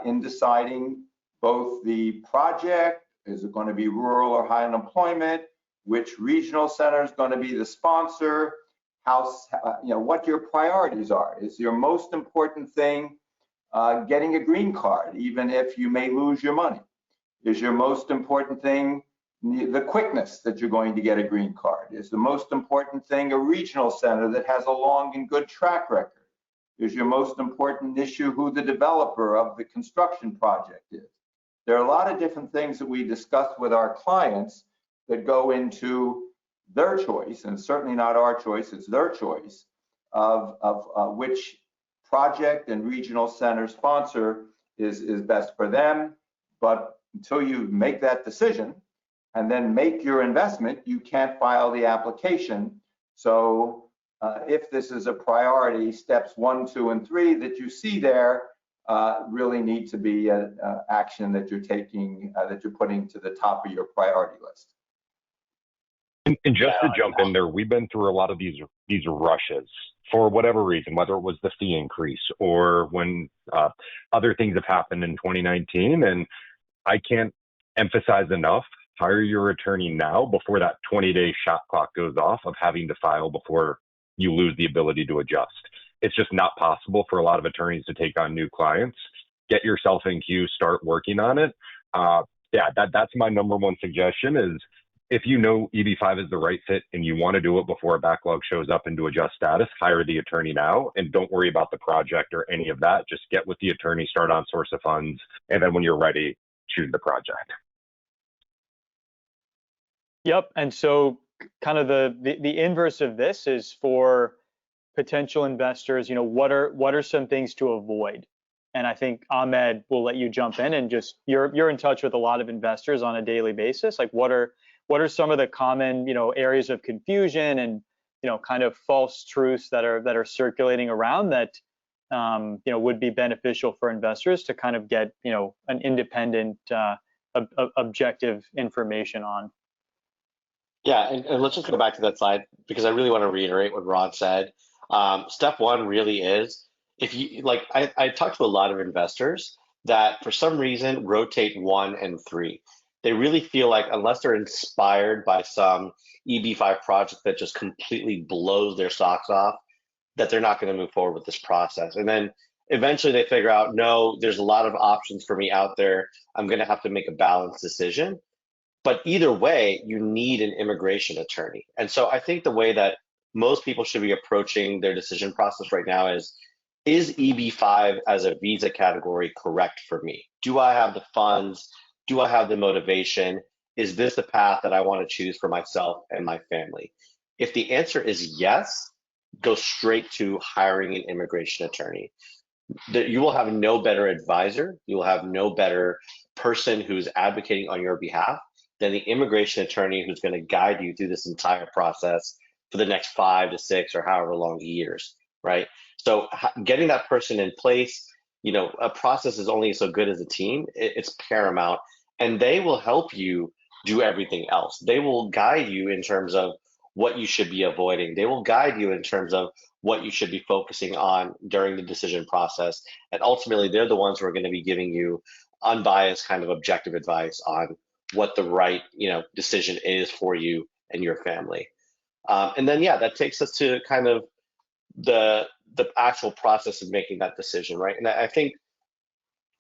in deciding both the project, is it going to be rural or high unemployment, which regional center is going to be the sponsor, what your priorities are. Is your most important thing getting a green card, even if you may lose your money? Is your most important thing the quickness that you're going to get a green card? Is the most important thing a regional center that has a long and good track record? Is your most important issue who the developer of the construction project is? There are a lot of different things that we discuss with our clients that go into their choice, and certainly not our choice, it's their choice, of which project and regional center sponsor is best for them. But until you make that decision and then make your investment, you can't file the application. So if this is a priority, steps 1, 2, and 3 that you see there really need to be action that you're taking, that you're putting to the top of your priority list. And just to jump in there, we've been through a lot of these rushes for whatever reason, whether it was the fee increase or when other things have happened in 2019. And I can't emphasize enough, hire your attorney now before that 20-day shot clock goes off of having to file before you lose the ability to adjust. It's just not possible for a lot of attorneys to take on new clients. Get yourself in queue, start working on it. Yeah, that's my number one suggestion is if you know EB-5 is the right fit and you want to do it before a backlog shows up and to adjust status, hire the attorney now and don't worry about the project or any of that. Just get with the attorney, start on source of funds, and then when you're ready, choose the project. Yep, and so kind of the inverse of this is for potential investors, what are some things to avoid? And I think Ahmed will let you jump in and just you're in touch with a lot of investors on a daily basis. Like what are some of the common areas of confusion and kind of false truths that are circulating around that would be beneficial for investors to kind of get an independent objective information on. Yeah, and let's just go back to that slide because I really want to reiterate what Ron said. Step one really is if you I talked to a lot of investors that for some reason rotate 1 and 3. They really feel like unless they're inspired by some EB-5 project that just completely blows their socks off, that they're not going to move forward with this process. And then eventually they figure out, no, there's a lot of options for me out there. I'm going to have to make a balanced decision. But either way, you need an immigration attorney. And so I think the way that most people should be approaching their decision process right now is EB-5 as a visa category correct for me? Do I have the funds? Do I have the motivation? Is this the path that I want to choose for myself and my family? If the answer is yes, go straight to hiring an immigration attorney. You will have no better advisor. You will have no better person who's advocating on your behalf than the immigration attorney who's going to guide you through this entire process for the next 5 to 6 or however long years, right? So getting that person in place, a process is only so good as a team. It's paramount, and they will help you do everything else. They will guide you in terms of what you should be avoiding. They will guide you in terms of what you should be focusing on during the decision process. And ultimately, they're the ones who are going to be giving you unbiased kind of objective advice on what the right decision is for you and your family. And then, yeah, that takes us to kind of the actual process of making that decision, right? And I think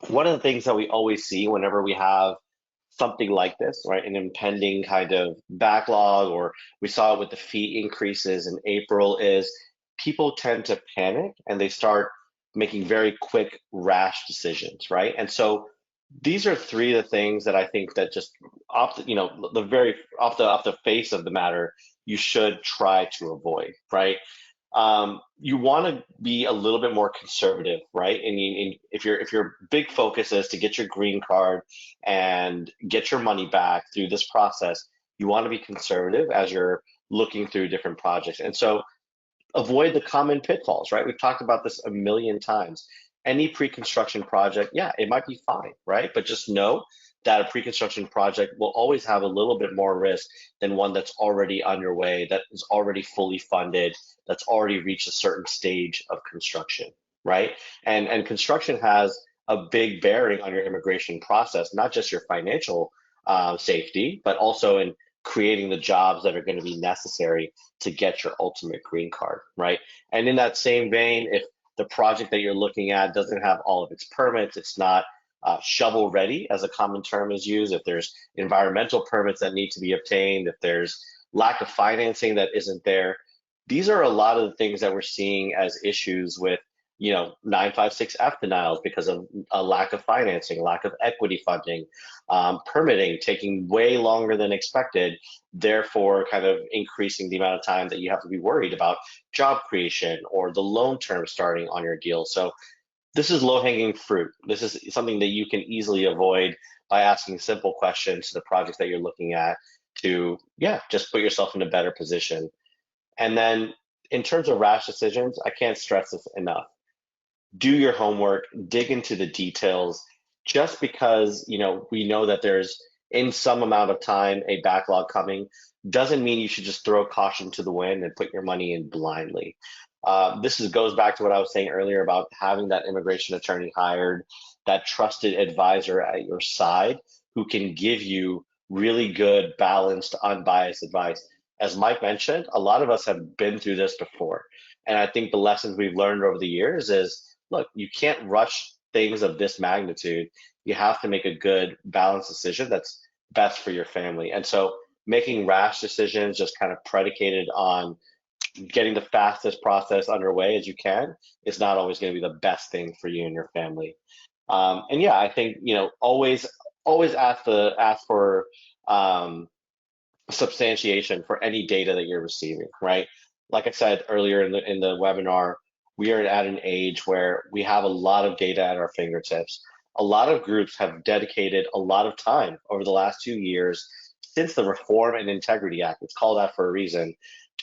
one of the things that we always see whenever we have something like this, right, an impending kind of backlog, or we saw it with the fee increases in April, is people tend to panic and they start making very quick, rash decisions, right? And so these are 3 of the things that I think that just off the face of the matter, you should try to avoid, right? You want to be a little bit more conservative, right? And if your big focus is to get your green card and get your money back through this process, you want to be conservative as you're looking through different projects. And so avoid the common pitfalls, right? We've talked about this a million times. Any pre-construction project, yeah, it might be fine, right? But just know that a pre-construction project will always have a little bit more risk than one that's already underway, that is already fully funded, that's already reached a certain stage of construction, right? And construction has a big bearing on your immigration process, not just your financial safety, but also in creating the jobs that are going to be necessary to get your ultimate green card, right? And in that same vein, if the project that you're looking at doesn't have all of its permits, it's not shovel ready, as a common term is used, if there's environmental permits that need to be obtained, if there's lack of financing that isn't there, these are a lot of the things that we're seeing as issues with 956F denials because of a lack of financing, lack of equity funding, permitting taking way longer than expected, therefore kind of increasing the amount of time that you have to be worried about job creation or the loan term starting on your deal. So this is low-hanging fruit. This is something that you can easily avoid by asking simple questions to the projects that you're looking at to, just put yourself in a better position. And then in terms of rash decisions, I can't stress this enough. Do your homework, dig into the details. Just because, we know that there's in some amount of time a backlog coming doesn't mean you should just throw caution to the wind and put your money in blindly. This goes back to what I was saying earlier about having that immigration attorney hired, that trusted advisor at your side who can give you really good, balanced, unbiased advice. As Mike mentioned, a lot of us have been through this before. And I think the lessons we've learned over the years is, look, you can't rush things of this magnitude. You have to make a good, balanced decision that's best for your family. And so making rash decisions just kind of predicated on getting the fastest process underway as you can is not always going to be the best thing for you and your family. I think always ask for substantiation for any data that you're receiving. Right, like I said earlier in the webinar, we are at an age where we have a lot of data at our fingertips. A lot of groups have dedicated a lot of time over the last 2 years since the Reform and Integrity Act, it's called that for a reason,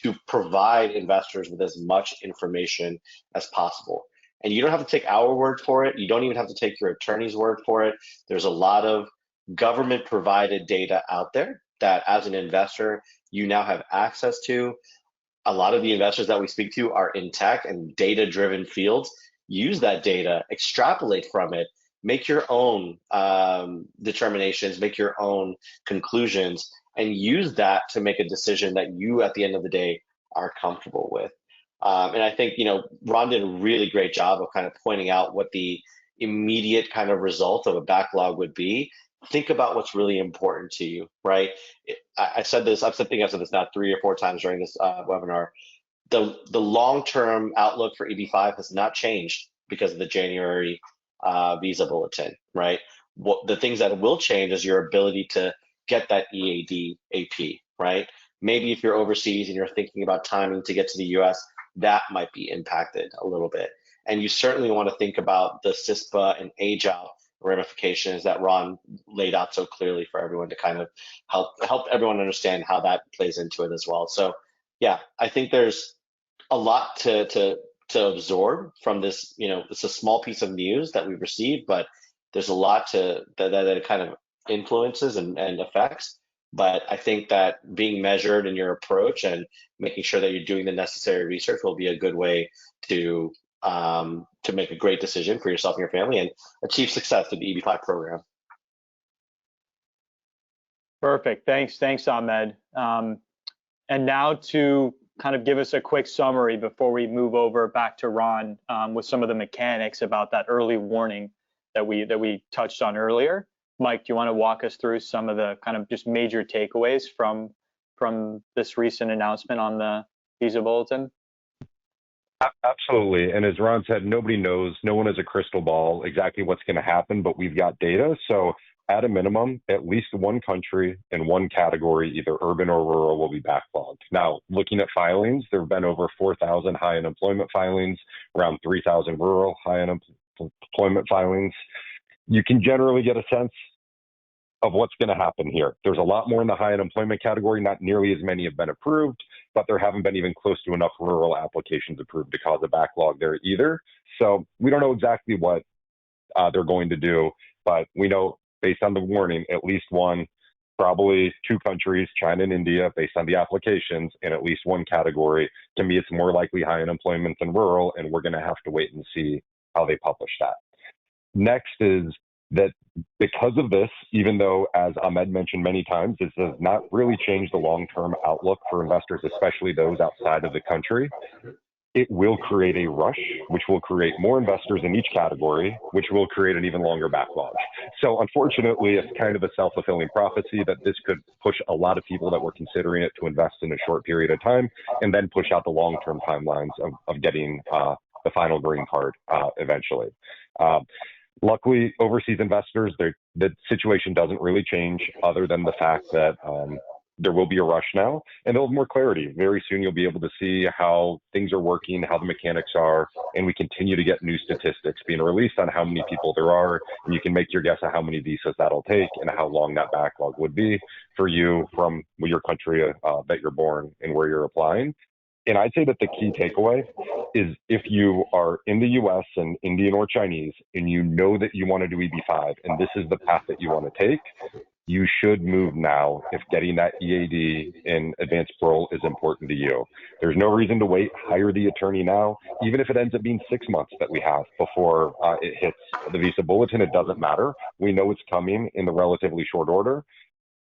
to provide investors with as much information as possible. And you don't have to take our word for it. You don't even have to take your attorney's word for it. There's a lot of government provided data out there that as an investor, you now have access to. A lot of the investors that we speak to are in tech and data driven fields. Use that data, extrapolate from it, make your own determinations, make your own conclusions, and use that to make a decision that you, at the end of the day, are comfortable with. And I think, Ron did a really great job of kind of pointing out what the immediate kind of result of a backlog would be. Think about what's really important to you, right? I said this, I've said this now 3 or 4 times during this webinar. The long-term outlook for EB-5 has not changed because of the January visa bulletin, right? The things that will change is your ability to get that EAD AP, right? Maybe if you're overseas and you're thinking about timing to get to the US, that might be impacted a little bit. And you certainly want to think about the CISPA and age out ramifications that Ron laid out so clearly for everyone to kind of help everyone understand how that plays into it as well. So I think there's a lot to absorb from this. It's a small piece of news that we've received, but there's a lot that it kind of influences and affects. But I think that being measured in your approach and making sure that you're doing the necessary research will be a good way to make a great decision for yourself and your family and achieve success with the EB-5 program. Perfect. Thanks, Ahmed. And now to kind of give us a quick summary before we move over back to Ron with some of the mechanics about that early warning that we touched on earlier. Mike, do you want to walk us through some of the kind of just major takeaways from this recent announcement on the visa bulletin? Absolutely. And as Ron said, nobody knows, no one has a crystal ball exactly what's going to happen, but we've got data. So at a minimum, at least one country in one category, either urban or rural, will be backlogged. Now, looking at filings, there have been over 4,000 high unemployment filings, around 3,000 rural high unemployment filings. You can generally get a sense of what's going to happen here. There's a lot more in the high unemployment category. Not nearly as many have been approved, but there haven't been even close to enough rural applications approved to cause a backlog there either. So we don't know exactly what they're going to do, but we know based on the warning, at least one, probably 2 countries, China and India, based on the applications, in at least one category can be it's more likely high unemployment than rural, and we're going to have to wait and see how they publish that. Next is that because of this, even though, as Ahmed mentioned many times, this does not really change the long-term outlook for investors, especially those outside of the country, it will create a rush, which will create more investors in each category, which will create an even longer backlog. So unfortunately, it's kind of a self-fulfilling prophecy that this could push a lot of people that were considering it to invest in a short period of time and then push out the long-term timelines of getting the final green card eventually. Luckily, overseas investors, the situation doesn't really change other than the fact that there will be a rush now, and they'll have more clarity. Very soon, you'll be able to see how things are working, how the mechanics are, and we continue to get new statistics being released on how many people there are, and you can make your guess at how many visas that'll take and how long that backlog would be for you from your country that you're born and where you're applying. And I'd say that the key takeaway is if you are in the US and Indian or Chinese, and you know that you want to do EB-5, and this is the path that you want to take, you should move now if getting that EAD in advanced parole is important to you. There's no reason to wait. Hire the attorney now, even if it ends up being 6 months that we have before it hits the visa bulletin. It doesn't matter. We know it's coming in the relatively short order.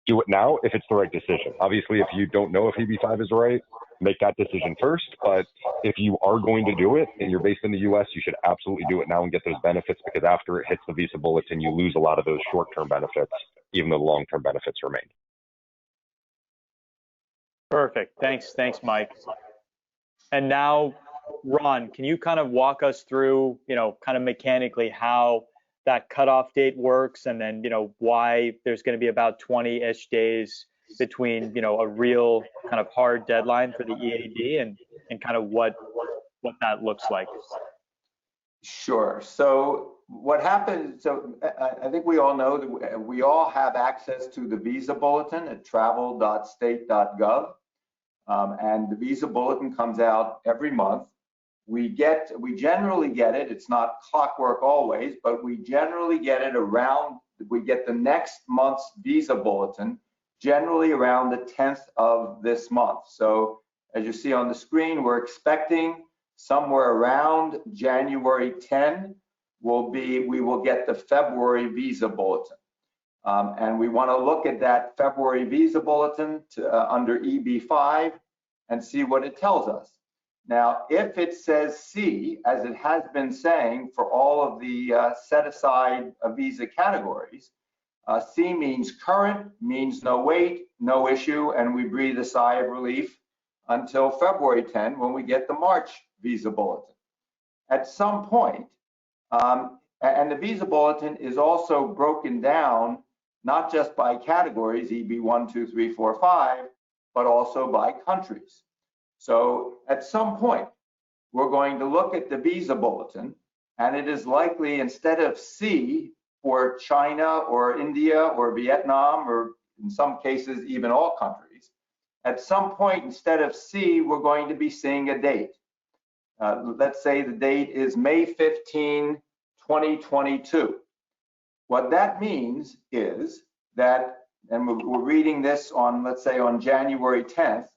Do it now if it's the right decision. Obviously, if you don't know if EB-5 is right, make that decision first. But if you are going to do it and you're based in the US, you should absolutely do it now and get those benefits, because after it hits the visa bulletin, you lose a lot of those short-term benefits, even though the long-term benefits remain. Perfect. Thanks, Mike. And now, Ron, can you kind of walk us through, kind of mechanically how that cutoff date works, and then, why there's going to be about 20-ish days between, a real kind of hard deadline for the EAD and kind of what that looks like? Sure. So what happens, so I think we all know that we all have access to the visa bulletin at travel.state.gov. And the visa bulletin comes out every month. We generally get it, it's not clockwork always, but we generally get it we get the next month's visa bulletin generally around the 10th of this month. So as you see on the screen, we're expecting somewhere around January 10 we will get the February visa bulletin. And we want to look at that February visa bulletin under EB-5 and see what it tells us. Now, if it says C, as it has been saying for all of the set aside visa categories, C means current, means no wait, no issue, and we breathe a sigh of relief until February 10 when we get the March visa bulletin. At some point, and the visa bulletin is also broken down not just by categories, EB1, 2, 3, 4, 5, but also by countries. So at some point, we're going to look at the visa bulletin, and it is likely, instead of C for China or India or Vietnam, or in some cases even all countries, at some point, instead of C, we're going to be seeing a date. Let's say the date is May 15, 2022. What that means is that, and we're reading this on, let's say, on January 10th,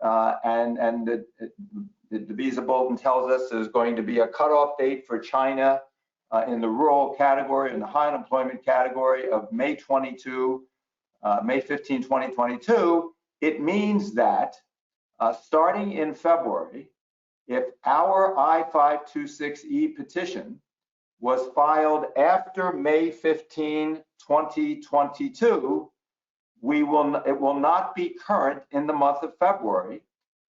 and the visa bulletin tells us there's going to be a cutoff date for China in the rural category, in the high unemployment category of May 15, 2022. It means that starting in February, if our I-526E petition was filed after May 15, 2022, it will not be current in the month of February.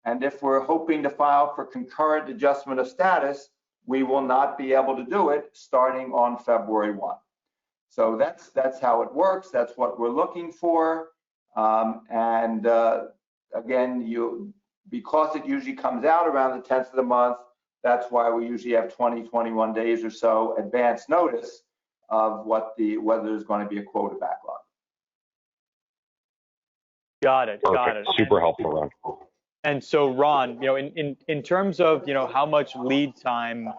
And if we're hoping to file for concurrent adjustment of status, we will not be able to do it starting on February 1. So that's how it works. That's what we're looking for. Again, because it usually comes out around the 10th of the month, that's why we usually have 20, 21 days or so advance notice of whether there's going to be a quota backlog. Got it. Super helpful, Ron. And so, Ron, in terms of how much lead time,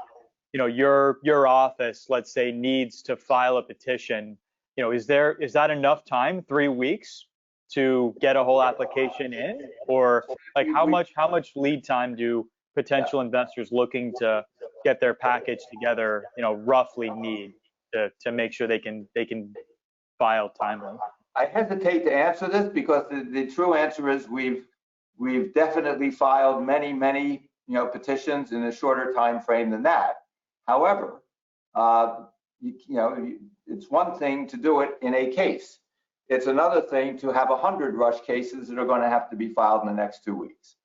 your office, let's say, needs to file a petition, is that enough time, 3 weeks, to get a whole application in, or like how much lead time do potential investors looking to get their package together, roughly need to make sure they can file timely? I hesitate to answer this because the true answer is we've definitely filed many petitions in a shorter time frame than that. However, it's one thing to do it in a case. It's another thing to have 100 rush cases that are going to have to be filed in the next 2 weeks.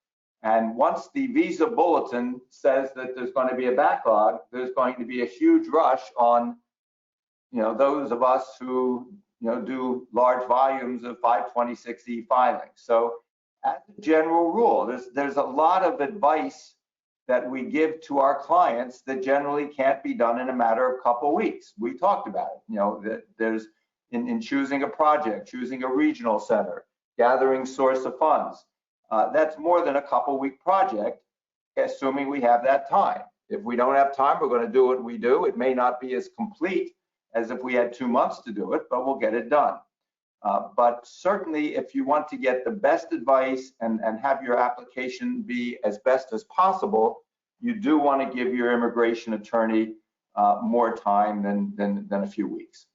And once the visa bulletin says that there's going to be a backlog, there's going to be a huge rush on, those of us who, do large volumes of 526E filings. So as a general rule, there's a lot of advice that we give to our clients that generally can't be done in a matter of a couple of weeks. We talked about it, that there's in choosing a project, choosing a regional center, gathering source of funds. That's more than a couple-week project, assuming we have that time. If we don't have time, we're going to do what we do. It may not be as complete as if we had 2 months to do it, but we'll get it done. But certainly, if you want to get the best advice and have your application be as best as possible, you do want to give your immigration attorney more time than a few weeks.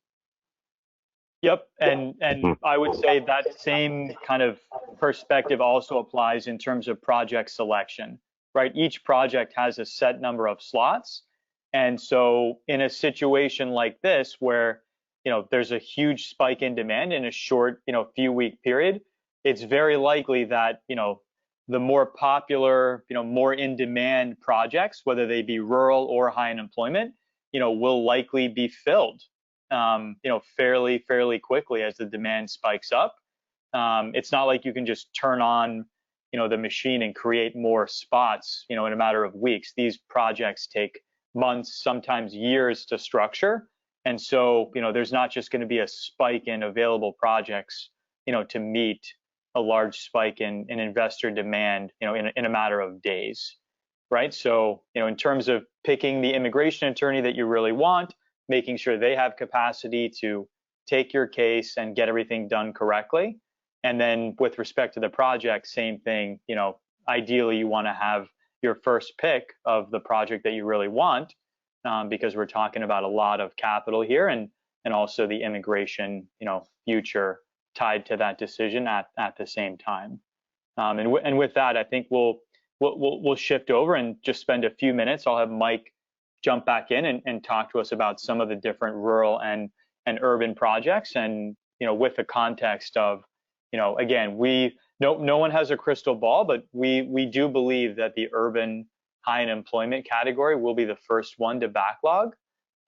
Yep, and I would say that same kind of perspective also applies in terms of project selection, right? Each project has a set number of slots, and so in a situation like this where there's a huge spike in demand in a short few week period, it's very likely that the more popular more in demand projects, whether they be rural or high unemployment, will likely be filled fairly quickly as the demand spikes up. It's not like you can just turn on the machine and create more spots in a matter of weeks. These projects take months, sometimes years to structure, and so there's not just going to be a spike in available projects to meet a large spike in investor demand in a matter of days, right? So in terms of picking the immigration attorney that you really want, making sure they have capacity to take your case and get everything done correctly. And then with respect to the project, same thing, ideally you want to have your first pick of the project that you really want, because we're talking about a lot of capital here and also the immigration, future tied to that decision at the same time. And with that, I think we'll shift over and just spend a few minutes. I'll have Mike jump back in and talk to us about some of the different rural and urban projects, and with the context of again, no one has a crystal ball, but we do believe that the urban high unemployment category will be the first one to backlog,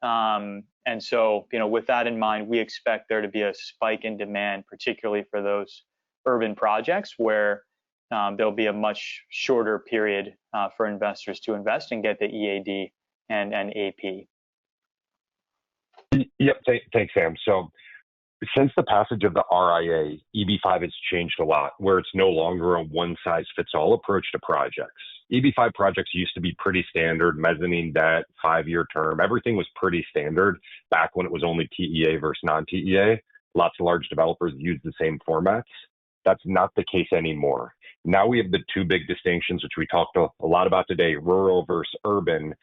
and so with that in mind, we expect there to be a spike in demand, particularly for those urban projects where there'll be a much shorter period for investors to invest and get the EAD and AP. Yep, thanks, Sam. So since the passage of the RIA, EB-5 has changed a lot, where it's no longer a one-size-fits-all approach to projects. EB-5 projects used to be pretty standard, mezzanine debt, 5-year term. Everything was pretty standard back when it was only TEA versus non-TEA. Lots of large developers used the same formats. That's not the case anymore. Now we have the two big distinctions, which we talked a lot about today, rural versus urban.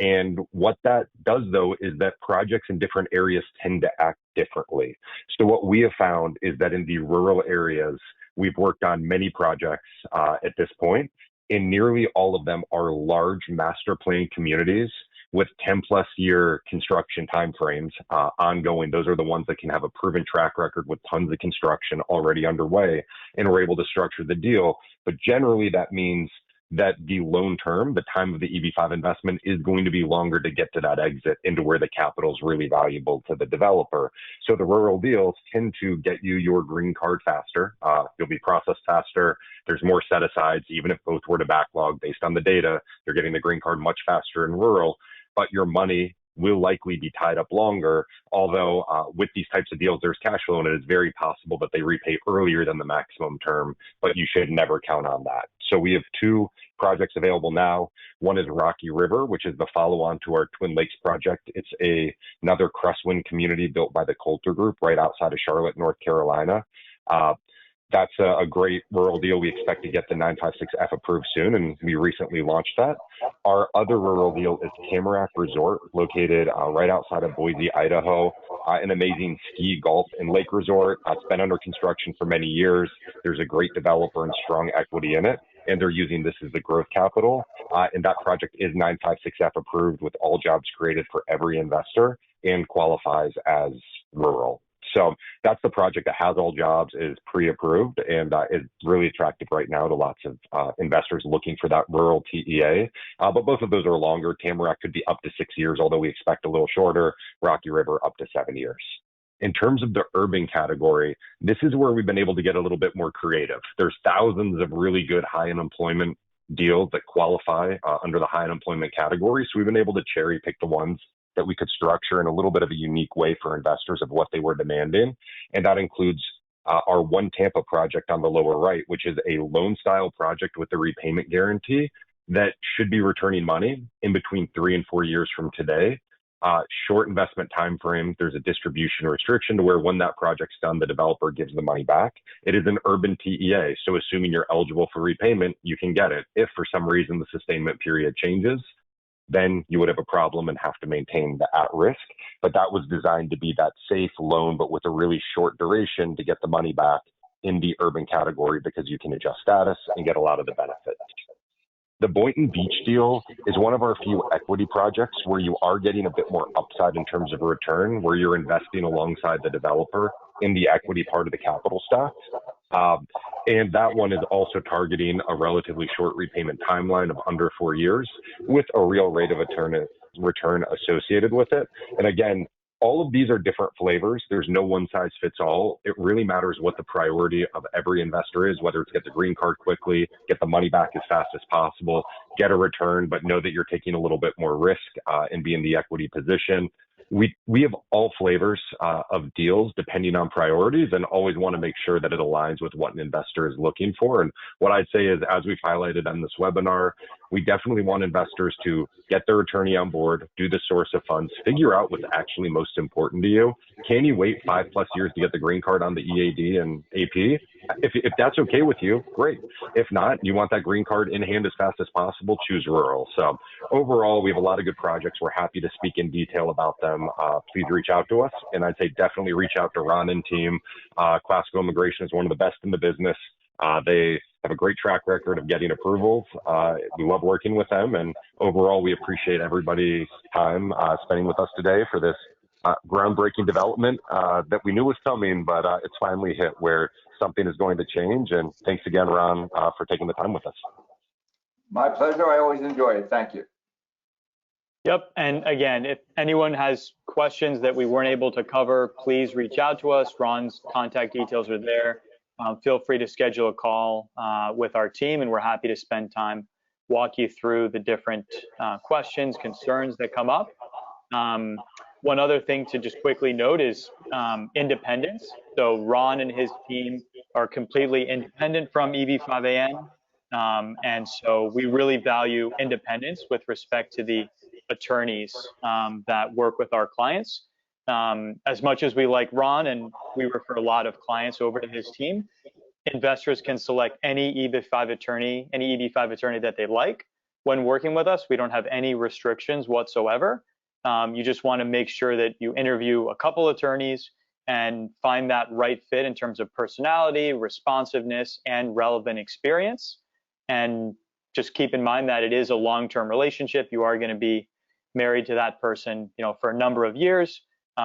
And what that does, though, is that projects in different areas tend to act differently. So what we have found is that in the rural areas, we've worked on many projects at this point, and nearly all of them are large master plan communities with 10-plus year construction timeframes ongoing. Those are the ones that can have a proven track record with tons of construction already underway, and we're able to structure the deal. But generally, that means that the loan term, the time of the EB-5 investment, is going to be longer to get to that exit into where the capital is really valuable to the developer. So the rural deals tend to get you your green card faster. You'll be processed faster. There's more set-asides. Even if both were to backlog based on the data, you're getting the green card much faster in rural, but your money will likely be tied up longer, although with these types of deals, there's cash flow, and it is very possible that they repay earlier than the maximum term, but you should never count on that. So we have two projects available now. One is Rocky River, which is the follow-on to our Twin Lakes project. It's another Crestwind community built by the Coulter Group right outside of Charlotte, North Carolina. That's a great rural deal. We expect to get the 956F approved soon, and we recently launched that. Our other rural deal is Tamarack Resort, located right outside of Boise, Idaho, an amazing ski, golf, and lake resort. It's been under construction for many years. There's a great developer and strong equity in it, and they're using this as the growth capital. And that project is 956F approved with all jobs created for every investor and qualifies as rural. So that's the project that has all jobs, is pre-approved, and is really attractive right now to lots of investors looking for that rural TEA. But both of those are longer. Tamarack could be up to 6 years, although we expect a little shorter. Rocky River up to 7 years. In terms of the urban category, this is where we've been able to get a little bit more creative. There's thousands of really good high unemployment deals that qualify under the high unemployment category. So we've been able to cherry pick the ones that we could structure in a little bit of a unique way for investors of what they were demanding. And that includes our One Tampa project on the lower right, which is a loan style project with a repayment guarantee that should be returning money in between 3 and 4 years from today. Short investment time frame. There's a distribution restriction to where when that project's done, the developer gives the money back. It is an urban TEA, so assuming you're eligible for repayment, you can get it. If for some reason the sustainment period changes, then you would have a problem and have to maintain the at risk. But that was designed to be that safe loan, but with a really short duration to get the money back in the urban category because you can adjust status and get a lot of the benefits. The Boynton Beach deal is one of our few equity projects where you are getting a bit more upside in terms of return, where you're investing alongside the developer in the equity part of the capital stack. And that one is also targeting a relatively short repayment timeline of under 4 years with a real rate of return associated with it. And again, all of these are different flavors. There's no one size fits all. It really matters what the priority of every investor is, whether it's get the green card quickly, get the money back as fast as possible, get a return, but know that you're taking a little bit more risk and be in the equity position. We have all flavors of deals depending on priorities, and always want to make sure that it aligns with what an investor is looking for. And what I'd say is, as we've highlighted on this webinar, we definitely want investors to get their attorney on board, do the source of funds, figure out what's actually most important to you. Can you wait 5+ years to get the green card on the EAD and AP? If that's okay with you, great. If not, you want that green card in hand as fast as possible, choose rural. So overall, we have a lot of good projects. We're happy to speak in detail about them. Please reach out to us. And I'd say definitely reach out to Ron and team. Classical Immigration is one of the best in the business. They have a great track record of getting approvals. We love working with them. And overall, we appreciate everybody's time spending with us today for this groundbreaking development that we knew was coming, but it's finally hit where something is going to change. And thanks again, Ron, for taking the time with us. My pleasure. I always enjoy it. Thank you. Yep. And again, if anyone has questions that we weren't able to cover, please reach out to us. Ron's contact details are there. Feel free to schedule a call with our team, and we're happy to spend time, walk you through the different questions, concerns that come up. One other thing to just quickly note is independence. So Ron and his team are completely independent from EB-5AN. And so we really value independence with respect to the attorneys that work with our clients. As much as we like Ron and we refer a lot of clients over to his team, investors can select any EB-5 attorney, that they like. When working with us, we don't have any restrictions whatsoever. You just want to make sure that you interview a couple attorneys and find that right fit in terms of personality, responsiveness, and relevant experience. And just keep in mind that it is a long-term relationship. You are going to be married to that person, for a number of years.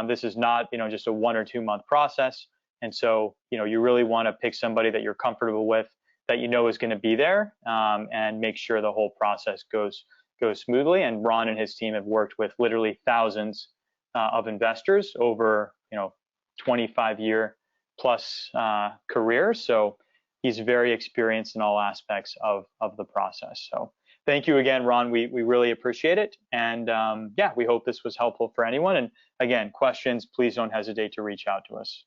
This is not, just a 1 or 2 month process. And so, you really want to pick somebody that you're comfortable with, that is going to be there, and make sure the whole process goes smoothly. And Ron and his team have worked with literally thousands of investors over 25-year plus career. So he's very experienced in all aspects of the process. So thank you again, Ron. We really appreciate it. And we hope this was helpful for anyone. And again, questions, please don't hesitate to reach out to us.